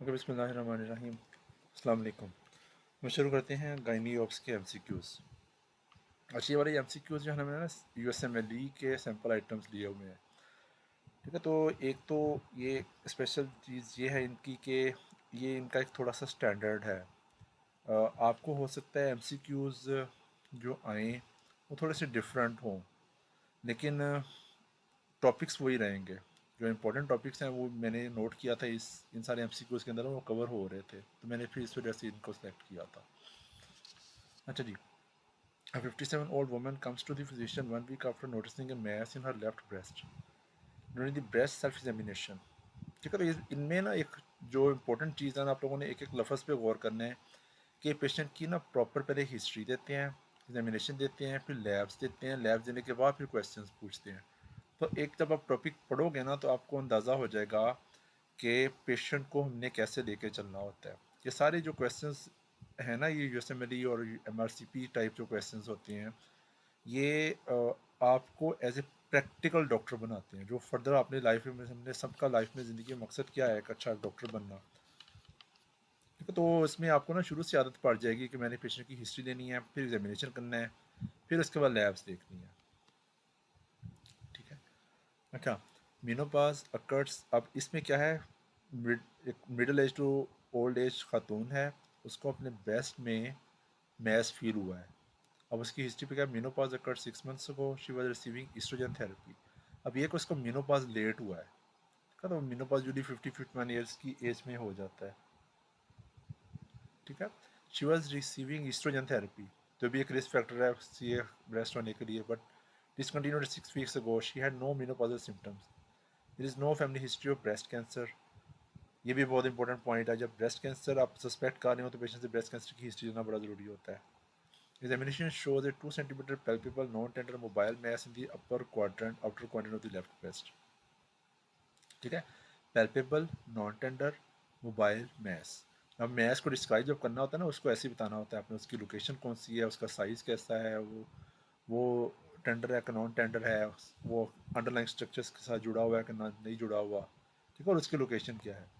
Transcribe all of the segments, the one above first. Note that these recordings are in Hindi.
ओके, बिस्मिल्लाहिर्रहमानिर्रहीम। अस्सलाम वालेकुम। हम शुरू करते हैं गायनी ऑप्स के एमसीक्यूज़। अच्छी वाले एमसीक्यूज़ जो है ना, मैंने ना यूएसएमएलई के सैम्पल आइटम्स लिए हुए हैं। ठीक है, तो एक तो ये स्पेशल चीज़ ये है इनकी कि ये इनका एक थोड़ा सा स्टैंडर्ड है। आपको हो सकता है एमसीक्यूज़ जो आएँ वो थोड़े से डिफरेंट हों, लेकिन टॉपिक्स वही रहेंगे। जो इंपॉर्टेंट टॉपिक्स हैं वो मैंने नोट किया था इस इन सारे एमसीक्यूज़ के अंदर, वो कवर हो रहे थे, तो मैंने फिर इस वजह से इनको सेलेक्ट किया था। अच्छा जी। A 57-old woman comes to the physician 1 week after noticing a mass in her left breast during the breast self-examination। ठीक है, तो इनमें ना एक जो इम्पोर्टेंट चीज़ है ना, आप लोगों ने एक एक लफ्ज़ पे गौर करना है कि पेशेंट की ना प्रॉपर पहले हिस्ट्री देते हैं, एग्जामिनेशन देते हैं, फिर लैब्स देते हैं, लैब्स देने के बाद फिर क्वेश्चंस पूछते हैं। तो एक जब आप टॉपिक पढ़ोगे ना तो आपको अंदाज़ा हो जाएगा कि पेशेंट को हमने कैसे लेके चलना होता है। ये सारे जो क्वेश्चंस हैं ना, ये यूएसएमएलई और एमआरसीपी टाइप जो क्वेश्चंस होते हैं, ये आपको एज ए प्रैक्टिकल डॉक्टर बनाते हैं। जो फर्दर अपने लाइफ में, हमने सबका लाइफ में ज़िंदगी में मकसद क्या है, एक अच्छा डॉक्टर बनना। ठीक है, तो इसमें आपको ना शुरू से आदत पड़ जाएगी कि मैंने पेशेंट की हिस्ट्री लेनी है, फिर एग्जामिनेशन करना है, फिर उसके बाद लैब्स देखनी है। ठीक है। अच्छा, मेनोपॉज अकर्स, अब इसमें क्या है, एक middle age to old age खातून है, उसको अपने ब्रेस्ट में मैस फील हुआ है। अब उसकी हिस्ट्री पे क्या, menopause occurred 6 months ago, she was receiving oestrogen therapy. अब ये कि उसको मेनोपॉज लेट हुआ है। ठीक है, तो मेनोपॉज यूजली 50-51 ईयर्स की एज में हो जाता है। ठीक है, she was receiving oestrogen therapy, जो भी एक रिस्क फैक्टर है सी ए ब्रेस्ट होने के लिए, but discontinued 6 weeks ago, she had no menopausal symptoms, there is no family history of breast cancer. ये भी बहुत इंपॉर्टेंट पॉइंट है, जब ब्रेस्ट कैंसर आप सस्पेक्ट कर रहे हो तो पेशेंट से ब्रेस्ट कैंसर की हिस्ट्री लेना बड़ा ज़रूरी होता है। Examination shows a 2 centimeter palpable non-tender mobile mass in the upper quadrant, outer quadrant of the left breast। ठीक है, palpable non-tender mobile mass। अब मैस को डिस्क्राइब जब करना होता है ना, उसको ऐसे ही बताना होता है आपने, उसकी लोकेशन कौन सी है, उसका साइज़ कैसा है, वो टेंडर है कि नॉन टेंडर है, वो अंडरलाइन स्ट्रक्चर्स के साथ जुड़ा हुआ है कि नहीं जुड़ा हुआ। ठीक है, और उसकी लोकेशन क्या है।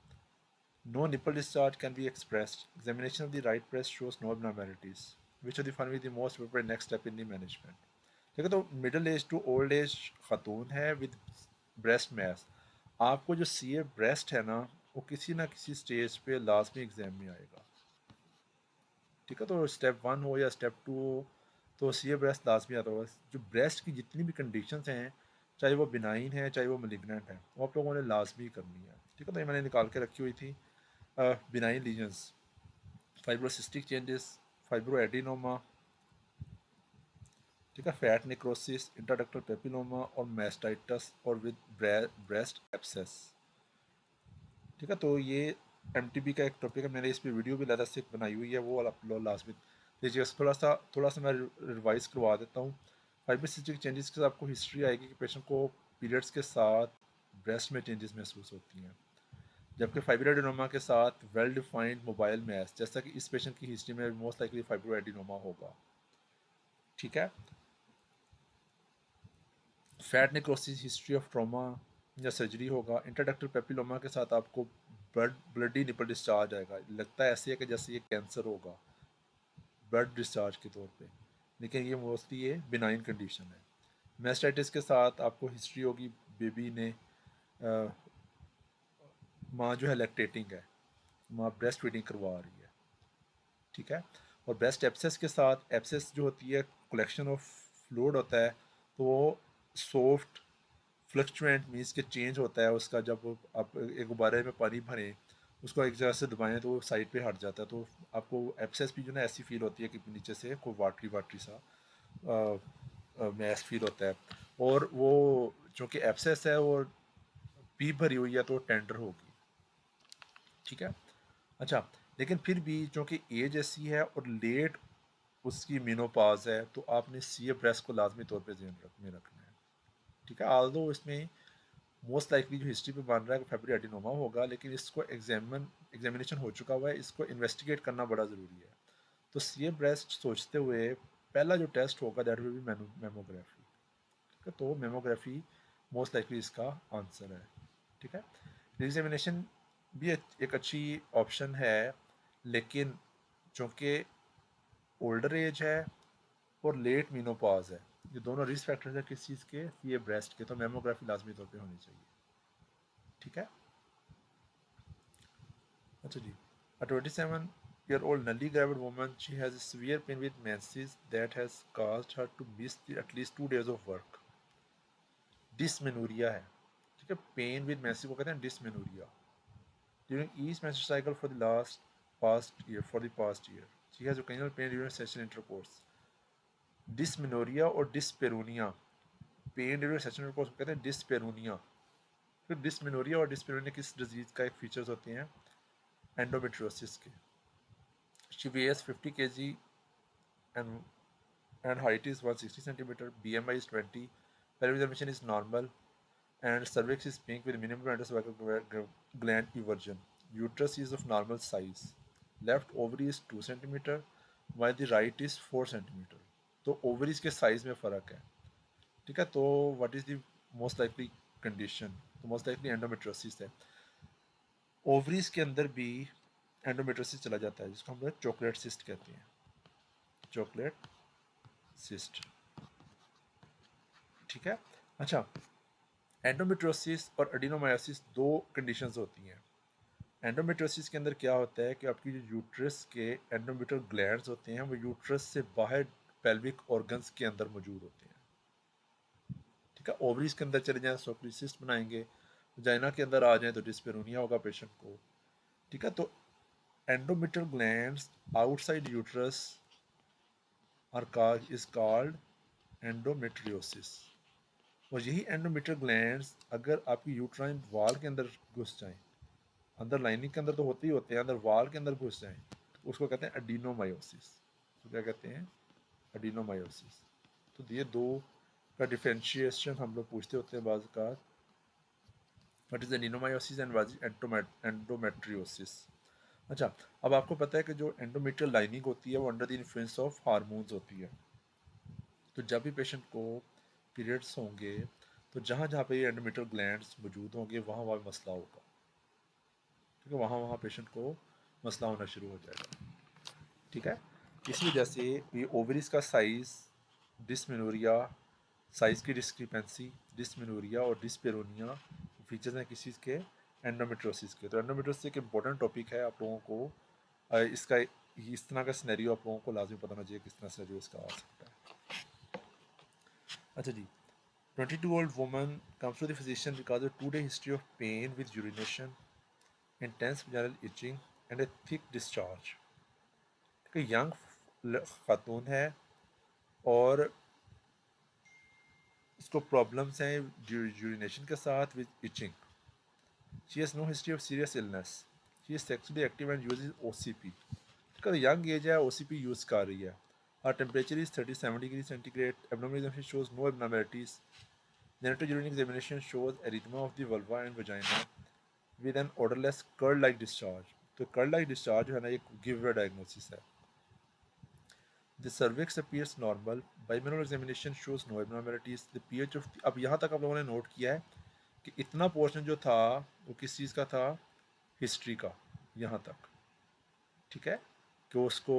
No nipple discharge can be expressed. Examination of the right breast shows no abnormalities. Which of the following is the most appropriate next step in the management? ठीक है, तो middle age to old age खातून है विद ब्रेस्ट मैस। आपको जो सी ए ब्रेस्ट है ना, वो किसी ना किसी स्टेज पे लाजमी एग्जाम में आएगा। ठीक है, तो स्टेप 1 हो या स्टेप 2 हो, तो सी ए ब्रेस्ट लाजमी आता होगा। जो ब्रेस्ट की जितनी भी कंडीशंस हैं, चाहे वो बिनाइन है चाहे वो मलिग्नेंट है, वो आप लोगों ने लाजमी करनी है। ठीक है, तो ये मैंने निकाल के रखी हुई थी। benign lesions, fibrocystic changes, fibroadenoma, ठीक है, फैट नेक्रोसिस, इंट्राडक्टल पेपिलोमा और मैस्टाइटस और विद ब्रेस्ट एब्सेस। ठीक है, तो ये एमटीबी का एक टॉपिक है, मैंने इस पर वीडियो भी ज़्यादा से बनाई हुई है, वो वाला आप लोग लास्ट में देखिए। थोड़ा सा मैं रिवाइज करवा देता हूँ। फाइब्रोसिस्टिक चेंजेस के साथ आपको हिस्ट्री आएगी कि पेशेंट को पीरियड्स के साथ ब्रेस्ट में चेंजेस महसूस होती हैं, जबकि फाइब्रोएडिनोमा के साथ वेल डिफाइंड मोबाइल मैस, जैसा कि इस पेशेंट की हिस्ट्री में मोस्ट लाइकली फाइब्रोएडिनोमा होगा। ठीक है, fat necrosis, history of trauma या सर्जरी होगा। इंट्राडक्टल पेपिलोमा के साथ आपको ब्लडी निपल डिस्चार्ज आएगा, लगता है ऐसे है कि जैसे ये कैंसर होगा ब्लड डिस्चार्ज के तौर पे, लेकिन ये मोस्टली ये बिनाइन कंडीशन है। मैस्टाइटिस के साथ आपको हिस्ट्री होगी, बेबी ने माँ जो है लैक्टेटिंग है, माँ ब्रेस्ट फीडिंग करवा रही है। ठीक है, और ब्रेस्ट एब्सेस के साथ, एब्सेस जो होती है कलेक्शन ऑफ फ्लूइड होता है, तो वो सॉफ्ट फ्लक्चुएंट मीन्स के चेंज होता है उसका। जब आप एक गुब्बारे में पानी भरें, उसको एक जगह से दबाएं तो वो साइड पे हट जाता है, तो आपको एब्सेस भी जो ना ऐसी फील होती है कि नीचे से कोई वाटरी वाटरी सा मैस फील होता है। और वो जो कि एब्सेस है वो पीप भरी हुई है तो टेंडर होगी। ठीक है, अच्छा, लेकिन फिर भी चूँकि एज ऐसी है और लेट उसकी मेनोपॉज है, तो आपने सी ए ब्रेस्ट को लाजमी तौर पे ध्यान में रखना है। ठीक है, आल्दो इसमें मोस्ट लाइकली जो हिस्ट्री पे बन रहा है कि फेब्री एडिनोमा होगा, लेकिन इसको एग्जामिनेशन हो चुका हुआ है, इसको इन्वेस्टिगेट करना बड़ा ज़रूरी है। तो सी ए ब्रेस्ट सोचते हुए पहला जो टेस्ट होगा दैट विल बी मेमोग्राफी। ठीक है, तो मेमोग्राफी मोस्ट लाइकली इसका आंसर है। ठीक है, एग्जामिनेशन भी एक अच्छी ऑप्शन है, लेकिन चूँकि ओल्डर एज है और लेट मीनोपॉज है, ये दोनों रिस्क फैक्टर्स है किस चीज़ के, ये ब्रेस्ट के, तो मेमोग्राफी लाजमी तौर पे होनी चाहिए। ठीक है। अच्छा जी, a 27-year-old newly gravid woman, she has a severe pain with menses that has caused her to miss at least 2 days of work. Dysmenorrhoea है, ठीक है, पेन विद मेंसेस को कहते हैं dysmenorrhoea. During each menstrual cycle for the past year, she has occasional pain during sexual intercourse. Dysmenorrhoea और dyspareunia, pain during sexual intercourse को कहते हैं डिस्पेरोनिया। फिर डिसमेनोरिया और डिस्पेरोनिया किस डिजीज़ का एक फीचर्स होते हैं, एंडोमेट्रियोसिस के। She weighs 50 kg and height is 160 centimeter, BMI is 20, pelvic dimension is normal, and cervix is pink with minimum endocervical gland eversion. Uterus is of normal size. Left ovary is 2 centimeter, while the right is 4 centimeter. तो ओवरीज के साइज में फ़र्क है। ठीक है, तो what is the most likely condition, तो मोस्ट लाइकली एंडोमेट्रोसिस है। ओवरीज के अंदर भी एंडोमेट्रोसिस चला जाता है, जिसको हम लोग चॉकलेट सिस्ट कहते हैं, चॉकलेट सिस्ट। ठीक है। अच्छा, एंडोमेट्रोसिस और एडिनोमायोसिस दो कंडीशंस होती हैं। एंडोमेट्रोसिस के अंदर क्या होता है कि आपकी जो यूट्रस के एंडोमेट्रियल ग्लैंड्स होते हैं वो यूट्रस से बाहर पेल्विक ऑर्गन्स के अंदर मौजूद होते हैं। ठीक है, ओवरीज के अंदर चले जाएं सोक्रिसिस्ट बनाएंगे, वजाइना के अंदर आ जाएं तो डिस्पेरोनिया होगा पेशेंट को। ठीक है, तो endometrial glands outside uterus is called endometriosis. और यही एंडोमेट्रियल ग्लैंड्स अगर आपकी यूट्राइन वाल के अंदर घुस जाएं, अंदर लाइनिंग के अंदर तो होते ही होते हैं, अंदर वाल के अंदर घुस जाएं, तो उसको कहते हैं एडिनोमायोसिस। तो क्या कहते हैं, एडिनोमायोसिस। तो ये दो का डिफ्रेंशिएशन हम लोग पूछते होते हैं बाज़ का, what is adenomyosis and what is endometriosis. अच्छा, अब आपको पता है कि जो एंडोमेट्रियल लाइनिंग होती है वो under the influence of hormones होती है। तो जब भी पेशेंट को पीरियड्स होंगे तो जहाँ जहाँ पे ये एंडोमेट्रियल ग्लैंड्स मौजूद होंगे वहाँ वहाँ मसला होगा। ठीक है, वहाँ वहाँ पेशेंट को मसला होना शुरू हो जाएगा। ठीक है, इस वजह से ये ओवरीज का साइज़, डिसमेनोरिया, साइज़ की डिस्क्रिपेंसी, डिसमेनोरिया और डिस्पेरोनिया फीचर्स हैं किस चीज़ के, एंडोमेट्रोसिस के। तो एंडोमेट्रोसिस एक इंपॉर्टेंट टॉपिक है, आप लोगों को इसका इस तरह का सिनेरियो आप लोगों को लाजमी पता होना चाहिए, किस तरह सिनेरियो इसका आ सकता है। अच्छा जी, 22-year-old woman comes to the physician because of 2-day history of pain with urination, intense vaginal itching and a thick discharge. एक यंग खातून है और इसको प्रॉब्लम्स हैं यूरिनेशन के साथ with itching. She has no history of serious illness, she is sexually active and uses OCP। इसका यंग एज है, OCP यूज़ कर रही है। Her temperature is 37 degree centigrade, abdominal examination shows no abnormalities, genital urine examination shows erythema of the vulva and vagina with an odorless curd like discharge। तो कर्ड लाइक डिस्चार्ज जो है ना, एक गिव अवे डायग्नोसिस है। The cervix appears normal. Bimanual examination shows no abnormalities. The pH of अब यहाँ तक आप लोगों ने नोट किया है कि इतना पोर्शन जो था वो किस चीज़ का था, हिस्ट्री का, यहाँ तक। ठीक है, कि उसको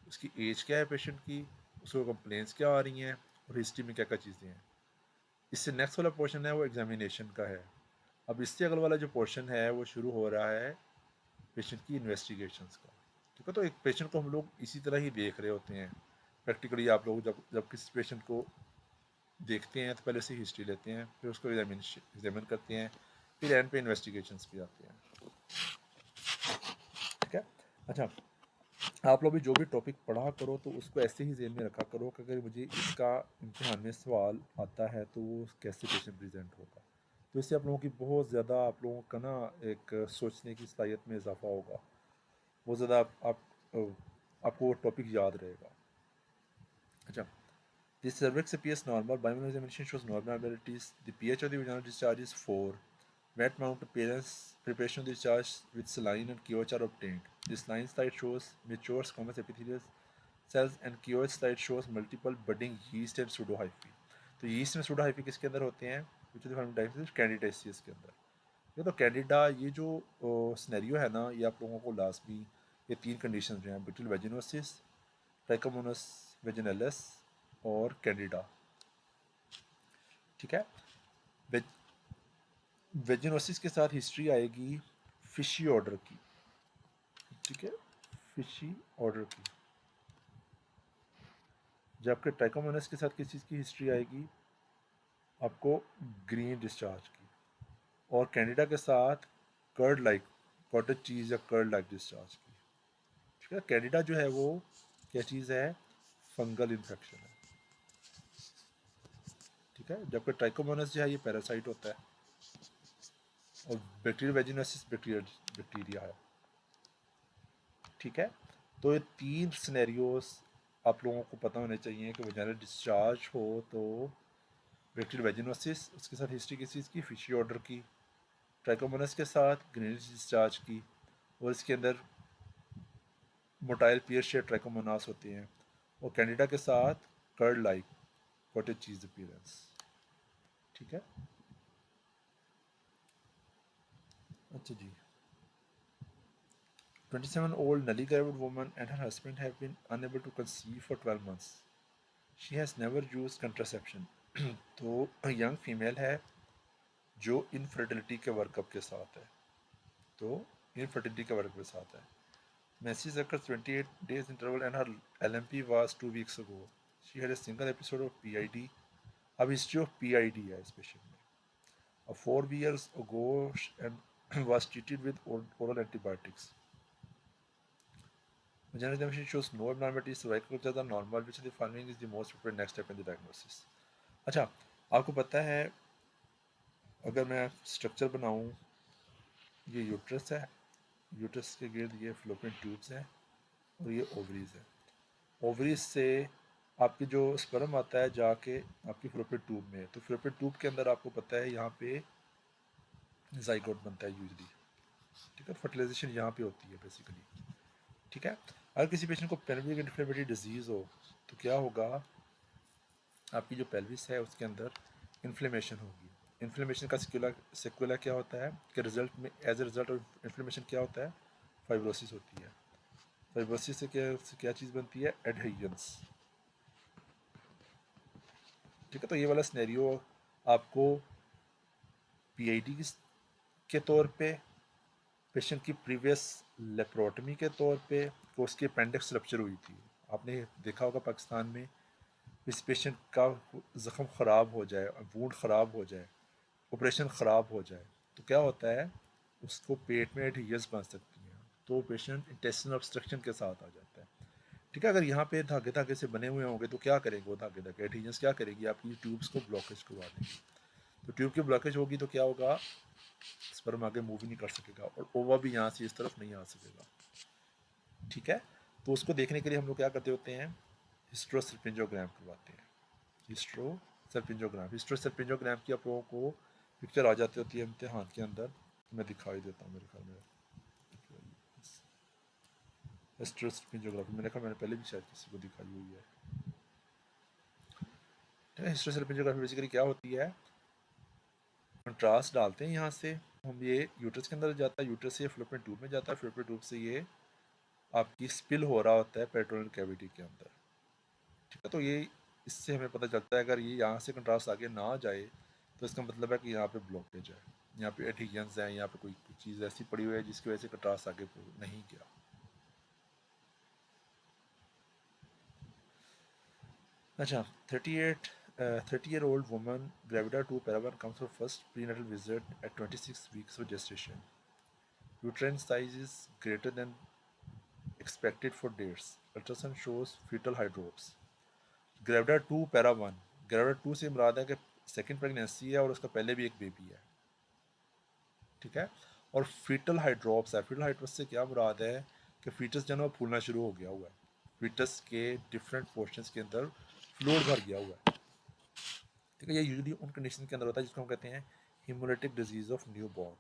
उसकी एज क्या है पेशेंट की, उसको कंप्लेंट्स क्या आ रही हैं और हिस्ट्री में क्या क्या चीज़ें हैं। इससे नेक्स्ट वाला पोर्शन है वो एग्जामिनेशन का है। अब इससे अगल वाला जो पोर्शन है वो शुरू हो रहा है पेशेंट की इन्वेस्टिगेशंस का। ठीक है, तो एक पेशेंट को हम लोग इसी तरह ही देख रहे होते हैं प्रैक्टिकली। आप लोग जब जब किसी पेशेंट को देखते हैं तो पहले से हिस्ट्री लेते हैं, फिर उसको एग्जामिन करते हैं, फिर एंड पे इन्वेस्टिगेशंस पे आते हैं। ठीक है। अच्छा, आप लोग भी जो भी टॉपिक पढ़ा करो तो उसको ऐसे ही जेहन में रखा करो कि अगर मुझे इसका इम्तिहान में सवाल आता है तो वो कैसे पेशेंट प्रेजेंट होगा। तो इससे आप लोगों की बहुत ज़्यादा, आप लोगों का ना एक सोचने की सलाहियत में इजाफा होगा, बहुत ज़्यादा आपको वो टॉपिक याद रहेगा। अच्छा, the cervix appears normal. Bimanual examination shows no abnormalities. The pH of the vaginal discharge is 4. Wet mount appearance, preparation of the discharge with saline and KOH are obtained. The saline slide shows mature squamous epithelial cells and KOH slide shows multiple budding yeast and pseudohyphae. तो yeast में pseudohyphae किसके अंदर होते हैं, which of the following types is candidiasis के अंदर। ये तो कैंडिडा, ये जो सिनेरियो है ना, ये आप लोगों को लाजमी, ये 3 कंडीशन जो हैं, बैक्टीरियल वेजिनोसिस, ट्राइकोमोनास वेजिनलिस और कैंडिडा, ठीक है। वेजिनोसिस के साथ हिस्ट्री आएगी फिशी ऑर्डर की, ठीक है, फिशी ऑर्डर की। जबकि ट्राइकोमोनास के साथ किस चीज़ की हिस्ट्री आएगी, आपको ग्रीन डिस्चार्ज की। और कैंडिडा के साथ कर्ड लाइक, कॉटेज चीज़ या कर्ड लाइक डिस्चार्ज की, ठीक है। कैंडिडा जो है वो क्या चीज़ है, फंगल इन्फेक्शन है, ठीक है। जबकि ट्राइकोमोनास जो है ये पैरासाइट होता है, और बैक्टीरियल वेजिनोसिस बैक्टीरिया है, ठीक है। तो ये 3 सिनेरियोस आप लोगों को पता होने चाहिए कि वजाइनल डिस्चार्ज हो तो बैक्टीरियल वेजिनोसिस, उसके साथ हिस्ट्री किस चीज़ की, फिशी ऑर्डर की, ट्राइकोमोनास के साथ ग्रेनिस डिस्चार्ज की, और इसके अंदर मोटाइल पियर शेयर ट्राइकोमोनास होते हैं, और कैंडिडा के साथ curd like cottage cheese appearance, ठीक है। अच्छा जी, 27-old newly gravid woman and her husband have been unable to conceive for 12 months. She has never used contraception. तो यंग फीमेल है जो इनफर्टिलिटी के वर्कअप के साथ है, तो इनफर्टिलिटी के वर्कअप के साथ है। Menses occurs 28 days interval and her LMP was 2 weeks ago. She had a single episode of PID. अब हिस्ट्री ऑफ PID है इस पेशेंट में। 4 years ago and was treated with oral antibiotics. Vaginal examination shows no abnormalities. Cervical cultures are normal. Which of the following is the most appropriate next step in the diagnosis? अच्छा, आपको पता है अगर मैं स्ट्रक्चर बनाऊं, ये यूट्रस है, यूट्रस के गिर्द ये फ्लोपियन ट्यूब्स हैं, और ये ओवरीज है। ओवरीज से आपकी जो स्पर्म आता है जाके आपकी फ्लोपियन ट्यूब में, तो फ्लोपियन ट्यूब के अंदर आपको पता है यहाँ पे जाइगोट बनता है यूजली, ठीक है। फर्टिलाइजेशन यहाँ पे होती है बेसिकली, ठीक है। अगर किसी पेशेंट को पेल्विक इन्फ्लेमेटरी डिजीज़ हो तो क्या होगा, आपकी जो पेल्विस है उसके अंदर इन्फ्लेमेशन होगी। इन्फ्लेमेशन का सेक्युला क्या होता है कि रिजल्ट में, as a result of inflammation क्या होता है, फाइब्रोसिस होती है। फाइब्रोसिस से क्या चीज़ बनती है, एडहेजन्स, ठीक है। तो ये वाला स्नेरियो आपको PID के तौर पे, पेशेंट की प्रीवियस लेप्रोटमी के तौर पे, कि उसकी अपेंडिक्स रप्चर हुई थी। आपने देखा होगा पाकिस्तान में इस पेशेंट का ज़ख़म ख़राब हो जाए, वूंड ख़राब हो जाए, ऑपरेशन ख़राब हो जाए, तो क्या होता है, उसको पेट में एडहीजन्स बन सकती हैं, तो पेशेंट इंटेस्टिनल ऑब्स्ट्रक्शन के साथ आ जाता है, ठीक है। अगर यहाँ पे धागे धागे से बने हुए होंगे तो क्या करेंगे वो धागे धागे, एडहीजन्स क्या करेगी, आपकी ट्यूब्स को ब्लॉकेज करवा देंगे। तो ट्यूब की ब्लॉकेज होगी तो क्या होगा, स्पर्म आगे मूव ही नहीं कर सकेगा, और ओवा भी यहाँ से इस तरफ नहीं आ सकेगा, ठीक है। तो उसको देखने के लिए हम लोग क्या करते होते हैं, हिस्ट्रोसल्पिंजोग्राम करवाते हैं। हिस्ट्रोसल्पिंजोग्राम की आप लोगों को पिक्चर आ जाती होती है इम्तिहान के अंदर, मैं दिखाई देता हूँ मेरे ख्याल में। हिस्ट्रोसल्पिंजोग्राफी मैंने कहा, मैंने पहले भी शायद किसी को दिखाई हुई है, ठीक है। हिस्ट्रोसल्पिंजोग्राफी बेसिकली क्या होती है, कंट्रास्ट डालते हैं यहाँ से हम, ये यूट्रस के अंदर जाता है, यूट्रस से ये फ्लोपियन ट्यूब में जाता है, फ्लोपियन ट्यूब से ये आपकी स्पिल हो रहा होता है पेरिटोनियल कैविटी के अंदर, ठीक है। तो ये इससे हमें पता चलता है अगर ये यहाँ से कंट्रास्ट आगे ना जाए तो इसका मतलब है कि यहाँ पे ब्लॉकेज है, यहाँ पे एडहीजन्स हैं, यहाँ पे कोई चीज़ ऐसी पड़ी हुई है जिसकी वजह से कंट्रास्ट आगे नहीं गया। अच्छा, 30-year-old woman gravida 2 paravan comes for first prenatal visit at 26 weeks of gestation. Uterine size is greater than expected for dates. Ultrasound shows fetal hydrops. Gravida 2 para 1, gravida 2 से मुराद है कि सेकंड प्रेगनेंसी है और उसका पहले भी एक बेबी है, ठीक है। और फीटल हाइड्रोप्स है, फीटल हाइड्रोप्स से क्या मुराद है कि फीटस जो है ना फूलना शुरू हो गया हुआ है, फीटस के डिफरेंट पोर्शंस के अंदर फ्लूइड भर गया हुआ है, ठीक है। ये यूजुअली उन कंडीशन के अंदर होता है जिसको हम कहते हैं haemolytic disease of new born.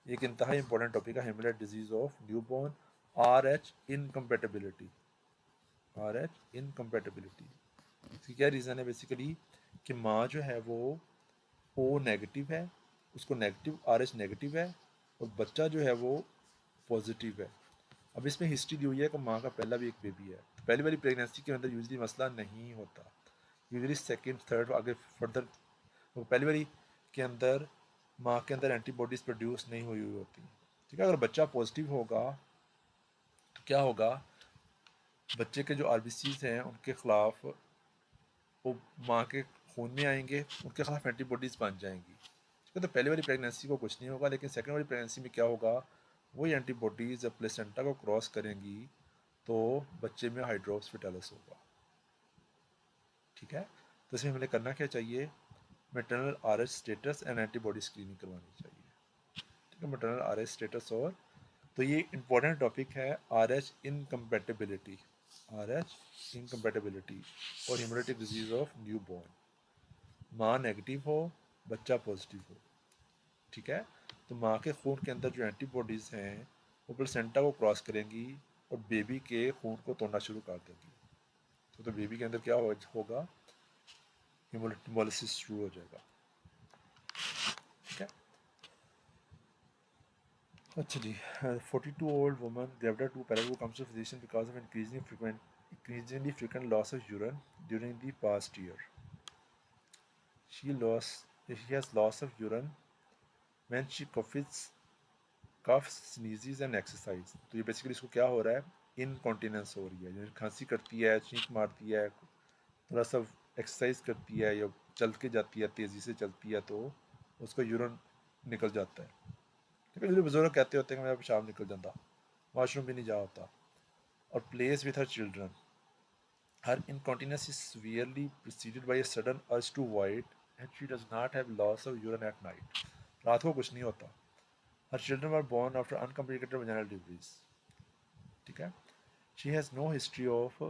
एक इंतहा इंपॉर्टेंट टॉपिक है haemolytic disease of new born. RH incompatibility, RH incompatibility, इसकी क्या रीज़न है बेसिकली कि माँ जो है वो O नेगेटिव है उसको नेगेटिव RH नेगेटिव है और बच्चा जो है वो पॉजिटिव है। अब इसमें हिस्ट्री दी हुई है कि माँ का पहला भी एक बेबी है। तो पहली वाली प्रेगनेंसी के अंदर यूजली मसला नहीं होता, यूजली सेकेंड थर्ड आगे फर्दर। तो पहली वाली के अंदर माँ के अंदर एंटीबॉडीज़ प्रोड्यूस नहीं हुई होती। ठीक है, अगर बच्चा पॉजिटिव होगा तो क्या होगा, बच्चे के जो RBCs हैं उनके खिलाफ वो माँ के खून में आएंगे, उनके खिलाफ एंटीबॉडीज़ बन जाएंगी। ठीक है, तो पहले वाली प्रेगनेंसी को कुछ नहीं होगा, लेकिन सेकेंड वाली प्रेगनेंसी में क्या होगा, वही एंटीबॉडीज़ जब प्लेसेंटा को क्रॉस करेंगी तो बच्चे में हाइड्रोप्स फिटालिस होगा। ठीक है, तो इसमें हमें करना क्या चाहिए, maternal RH status and antibody screening करवानी चाहिए। ठीक है, मैटरनल RH स्टेटस। और तो ये इंपॉर्टेंट टॉपिक है RH इनकम्पेटिबिलिटी, RH इनकम्पेटिबिलिटी और हेमोरेटिक डिजीज़ ऑफ न्यू बॉर्न। माँ नेगेटिव हो, बच्चा पॉजिटिव हो। ठीक है, तो माँ के खून के अंदर जो एंटीबॉडीज़ हैं वो प्लेसेंटा को क्रॉस करेंगी और बेबी के खून को तोड़ना शुरू कर देंगी। तो बेबी के अंदर क्या होगा, हेमोलिसिस शुरू हो जाएगा। ठीक है, अच्छा जी। 42-year-old woman grabbed to Paraguay comes to physician because of increasingly frequent loss of urine during the past year. She has loss of urine when she coughs, sneezes and exercise. तो ये बेसिकली इसको क्या हो रहा है, इनकॉन्टिनेंस हो रही है, जैसे खांसी करती है, छींक मारती है, थोड़ा सा एक्सरसाइज करती है या चल के जाती है, तेज़ी से चलती है तो उसका यूरिन निकल जाता है। ठीक है, जो बुजुर्ग कहते होते हैं कि मेरा पेशाब निकल जाता, वॉशरूम भी नहीं जा होता। और place with her children, her incontinence is severely preceded by a sudden urge to void and she does not have loss of urine at night. रात को कुछ नहीं होता। Her children were born after uncomplicated vaginal deliveries. ठीक है, she has no history of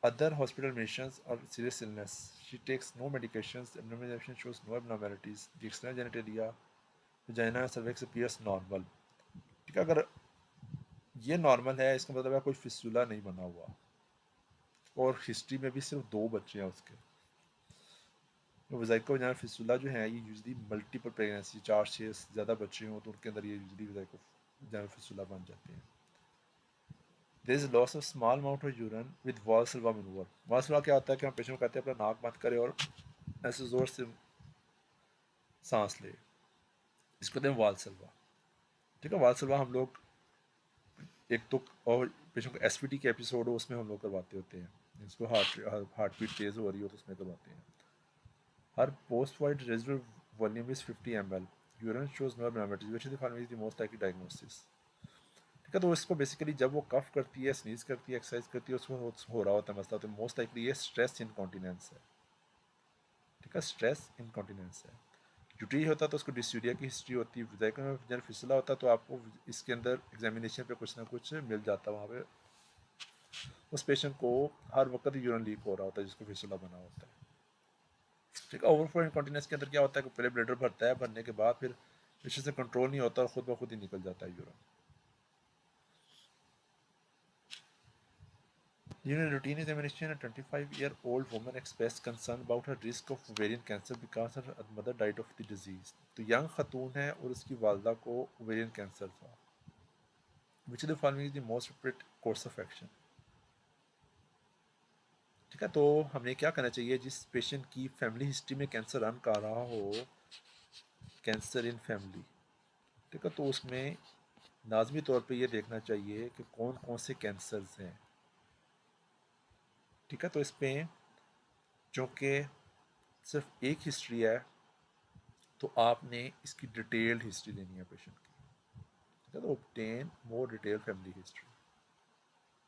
other hospital admissions or serious illness. She takes no medications. Abdominal examination shows no abnormalities. The external genitalia, vagina, cervix appears normal. ठीक है, अगर ये नॉर्मल है इसका मतलब है कोई फिस्टुला नहीं बना हुआ, और हिस्ट्री में भी सिर्फ 2 बच्चे हैं उसके। वज़ाइको वजाइनल फिस्टुला जो है ये यूजली मल्टीपल प्रेगनेंसी, 4-6 से ज़्यादा बच्चे हों तो उनके अंदर ये यूजली वज़ाइको वजाइनल फिस्टुला बन जाते हैं। There is loss of small amount of urine with Valsalva manoeuvre. Valsalva क्या होता है कि हम पेशेंट को कहते हैं अपना नाक बंद करे और ऐसे ज़ोर से सांस ले, इसको कहते हैं वाल्सल्वा। ठीक है, वाल्सल्वा हम लोग एक तो और पेशेंट को SVT के एपिसोड हो उसमें हम लोग करवाते होते हैं, जिसको हार्ट बीट तेज़ हो रही हो तो उसमें करवाते हैं। Her post void residual volume is 50 ml. Urine shows no abnormalities, which is the following is the most likely diagnosis. ठीक है, तो इसको बेसिकली जब वो कफ करती है, स्नीज करती है, एक्सरसाइज करती है, उसमें हो रहा होता है मसला, तो मोस्ट लाइकली ये स्ट्रेस इनकॉन्टिनेंस है। ठीक है, स्ट्रेस इनकॉन्टिनेंस है। यूटी होता तो उसको डिस्यूरिया की हिस्ट्री होती, जब फिसला होता तो आपको इसके अंदर एग्जामिनेशन पे कुछ ना कुछ मिल जाता, वहाँ पे उस पेशेंट को हर वक्त यूरिन लीक हो रहा होता है जिसको फिसला बना होता है। ठीक है, ओवरफ्लो इनकॉन्टिनेंस के अंदर क्या होता है कि पहले ब्लडर भरता है, भरने के बाद फिर पेशेंट से कंट्रोल नहीं होता और खुद ब खुद ही निकल जाता है urine. During a routine examination, a 25-year-old woman expressed concern about her risk of ovarian cancer because her mother died of the disease. तो यंग खतून है और उसकी वालदा को ओवेरियन कैंसर था। Which of the following is the most appropriate course of action? ठीक है, तो हमें क्या करना चाहिए, जिस पेशेंट की फैमिली हिस्ट्री में कैंसर रन कर रहा हो, कैंसर इन फैमिली, ठीक है, तो उसमें लाजमी तौर पे ये देखना चाहिए कि कौन कौन से कैंसर्स हैं। ठीक है, तो इसमें चूँकि सिर्फ एक हिस्ट्री है तो आपने इसकी डिटेल्ड हिस्ट्री देनी है पेशेंट की। ठीक है, तो obtain more detail family history.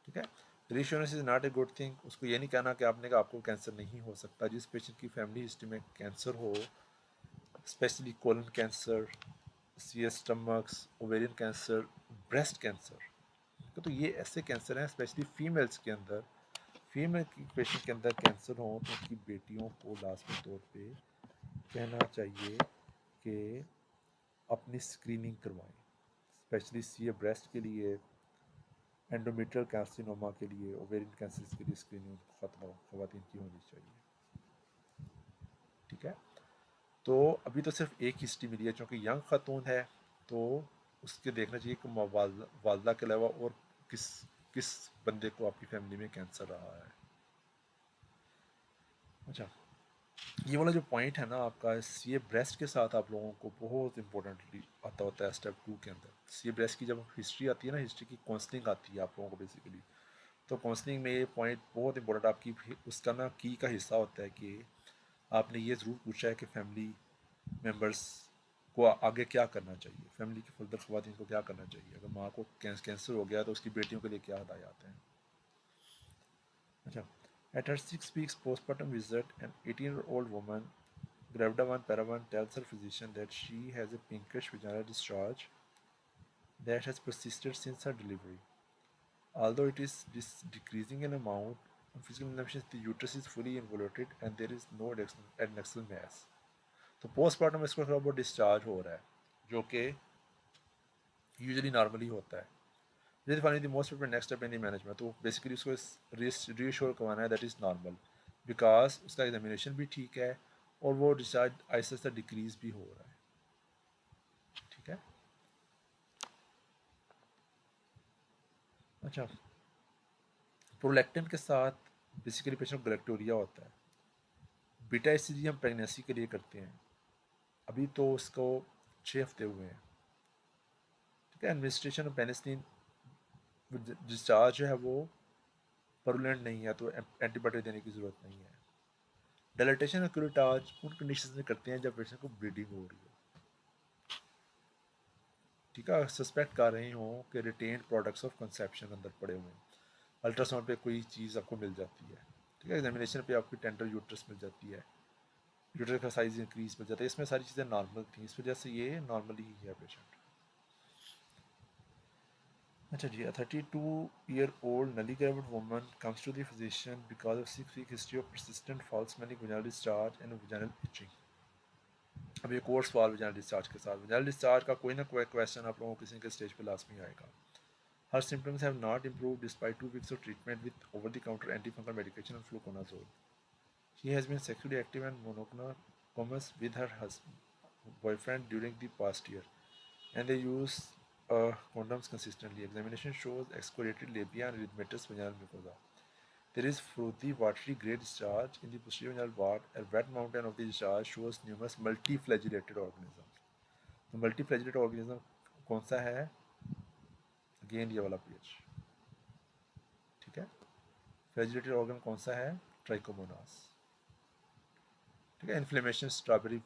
ठीक है, reassurance is not a good thing, उसको ये नहीं कहना कि आपने कहा आपको कैंसर नहीं हो सकता। जिस पेशेंट की फैमिली हिस्ट्री में कैंसर हो, specially colon cancer, CS stomachs, ovarian cancer, breast cancer, तो ये ऐसे कैंसर हैं स्पेशली फीमेल्स के अंदर, फीमेल की पेशेंट के अंदर कैंसर हो तो उनकी बेटियों को लाजमी तौर पे कहना चाहिए कि अपनी स्क्रीनिंग करवाएं, स्पेशली सीए ब्रेस्ट के लिए, एंडोमेट्रियल कार्सिनोमा के लिए, ओवेरियन कैंसर के लिए स्क्रीनिंग खवातीन की होनी चाहिए। ठीक है, तो अभी तो सिर्फ एक हिस्ट्री मिली है, क्योंकि यंग खातून है तो उसके देखना चाहिए कि वालदा के अलावा और किस किस बंदे को आपकी फैमिली में कैंसर रहा है। अच्छा, ये वाला जो पॉइंट है ना आपका, ये ब्रेस्ट के साथ आप लोगों को बहुत इंपॉर्टेंटली आता होता है स्टेप 2 के अंदर। ये ब्रेस्ट की जब हिस्ट्री आती है ना, हिस्ट्री की काउंसलिंग आती है आप लोगों को बेसिकली, तो काउंसलिंग में ये पॉइंट बहुत इंपॉर्टेंट आपकी उसका ना की का हिस्सा होता है कि आपने ये ज़रूर पूछा है कि फैमिली मेम्बर्स को आगे क्या करना चाहिए, फैमिली की फर्दर ख़वातीन को क्या करना चाहिए, अगर माँ को कैंसर हो गया तो उसकी बेटियों के लिए क्या हदायत हैं। अच्छा, at her 6 weeks postpartum visit, an 18-year-old woman, Gravida 1 Para 1, tells her physician that she has a pinkish vaginal discharge that has persisted since her delivery. Although it is decreasing in amount, on physical examination the uterus is fully involuted and there is no adnexal mass. तो पोस्टमार्टम में इसको थोड़ा बहुत डिस्चार्ज हो रहा है, जो कि यूजुअली नॉर्मली होता है। This finally the most preferred next step in the management, तो बेसिकली उसको रीश्योर करवाना है दैट इज़ नॉर्मल, बिकॉज उसका एग्जामिनेशन भी ठीक है और वो डिस्चार्ज आहिस्ता आहिस्ता डिक्रीज भी हो रहा है। ठीक है। अच्छा, प्रोलैक्टिन के साथ बेसिकली पेशेंट को गलेक्टोरिया होता है। बीटा एसिडी हम प्रेगनेंसी के लिए करते हैं, अभी तो उसको 6 हफ्ते हुए हैं। ठीक है। एडमिनिस्ट्रेशन ऑफ पेनिसिलिन डिस्चार्ज जो है वो परमानेंट नहीं है, तो एंटीबायोटिक देने की ज़रूरत नहीं है। डायलिटेशन और क्यूरेटाज उन कंडीशन में करते हैं जब पेशेंट को ब्लीडिंग हो रही हो। ठीक है। सस्पेक्ट कर रहे हो कि रिटेन्ड प्रोडक्ट्स ऑफ कंसेप्शन अंदर पड़े हुए हैं, अल्ट्रासाउंड पे कोई चीज़ आपको मिल जाती है। ठीक है। एग्जामिनेशन पे आपकी टेंडर यूट्रस मिल जाती है, यूट्रस का साइज इंक्रीज मिल जाता है, इसमें सारी चीज़ें नॉर्मल थी, इस वजह से ये नॉर्मली ही है पेशेंट। अच्छा जी, a 32-year-old newly gravid woman comes to the physician because of 6 week history of persistent false smelling vaginal discharge and vaginal itching। अब एक और सवाल वजाइनल डिस्चार्ज के साथ, वजाइनल डिस्चार्ज का कोई ना कोई क्वेश्चन आप लोगों को किसी के स्टेज पे लाजमी आएगा। Her symptoms have not improve despite 2 weeks of treatment with over the counter antifungal medication and fluconazole। She has been sexually active and monogamous with her boyfriend during the past year and they use condoms consistently। Examination shows excoriated labia and erythematous vaginal mucosa। There is frothy, watery grey discharge in the posterior vaginal ward. A wet mountain of the discharge shows numerous multiflagellated organisms। तो multiflagellated organism कौन सा है? अगेन ये वाला पेज। ठीक है। फ्लैजिलेटेड ऑर्गन कौन सा है? ट्राइकोमोनास। ठीक है। इन्फ्लेमेशन स्ट्रॉबेरी,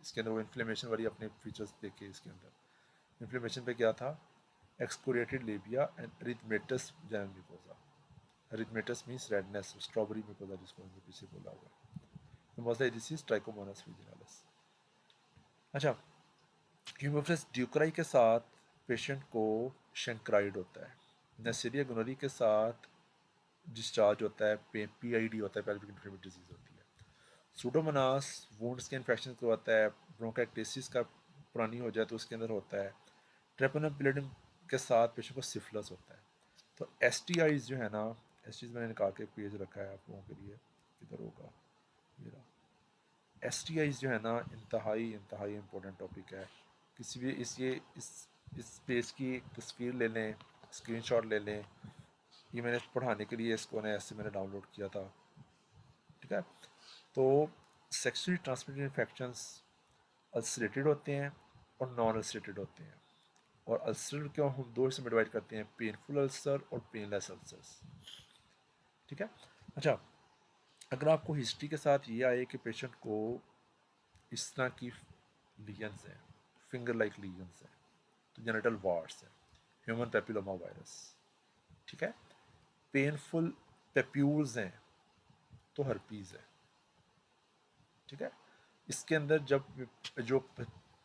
इसके अंदर वो इन्फ्लेमेशन वाली अपने फीचर्स देखे। इसके अंदर इन्फ्लेमेशन पे क्या था? Excoriated labia and erythematous vaginal mucosa. Erythematous means redness, strawberry mucosa जिसको हमने पीछे बोला हुआ। तो मसला दिस इज ट्राइकोमोनास विजिनालिस। अच्छा, ह्यूमोफिलस ड्यूक्राई के साथ पेशेंट को शंक्राइड होता है। नेसेरिया गोनोरी के साथ डिस्चार्ज होता है, पीआईडी होता है, पेल्विक इन्फ्लेमेटरी डिजीज होती है। सूडोमोनास वुंड्स के इन्फेक्शन को होता है, ब्रोंकाइटिस का पुरानी हो जाए तो उसके अंदर होता है। ट्रेपोनम पिलिडियम के साथ पेशेंट को सिफिलिस होता है। तो एसटीआईज जो है ना, एसटीआईज मैंने निकाल के पेज रखा है आप लोगों के लिए, किधर होगा ये रहा। एसटीआईज जो है ना, इंतहाई इंतहाई इम्पोर्टेंट टॉपिक है। किसी भी इस पेज की एक तस्वीर ले लें, स्क्रीनशॉट ले लें। ये मैंने पढ़ाने के लिए इसको ना ऐसे मैंने डाउनलोड किया था। ठीक है। तो सेक्सुअली ट्रांसमिटेड इन्फेक्शंस अल्सरेटेड होते हैं और नॉन अल्सरेटेड होते हैं। और अल्सर को हम दो हिस्से में डिवाइड करते हैं, पेनफुल अल्सर और पेनलेस अल्सर्स। ठीक है। अच्छा, अगर आपको हिस्ट्री के साथ ये आए कि पेशेंट को इस तरह की लीजन्स हैं, फिंगर लाइक लीजन्स हैं, तो जेनिटल वार्ड्स हैं, ह्यूमन पेपिलोमा वायरस। ठीक है। पेनफुल पेप्यूल्स हैं तो हर्पीज़ है। ठीक है। इसके अंदर जब जो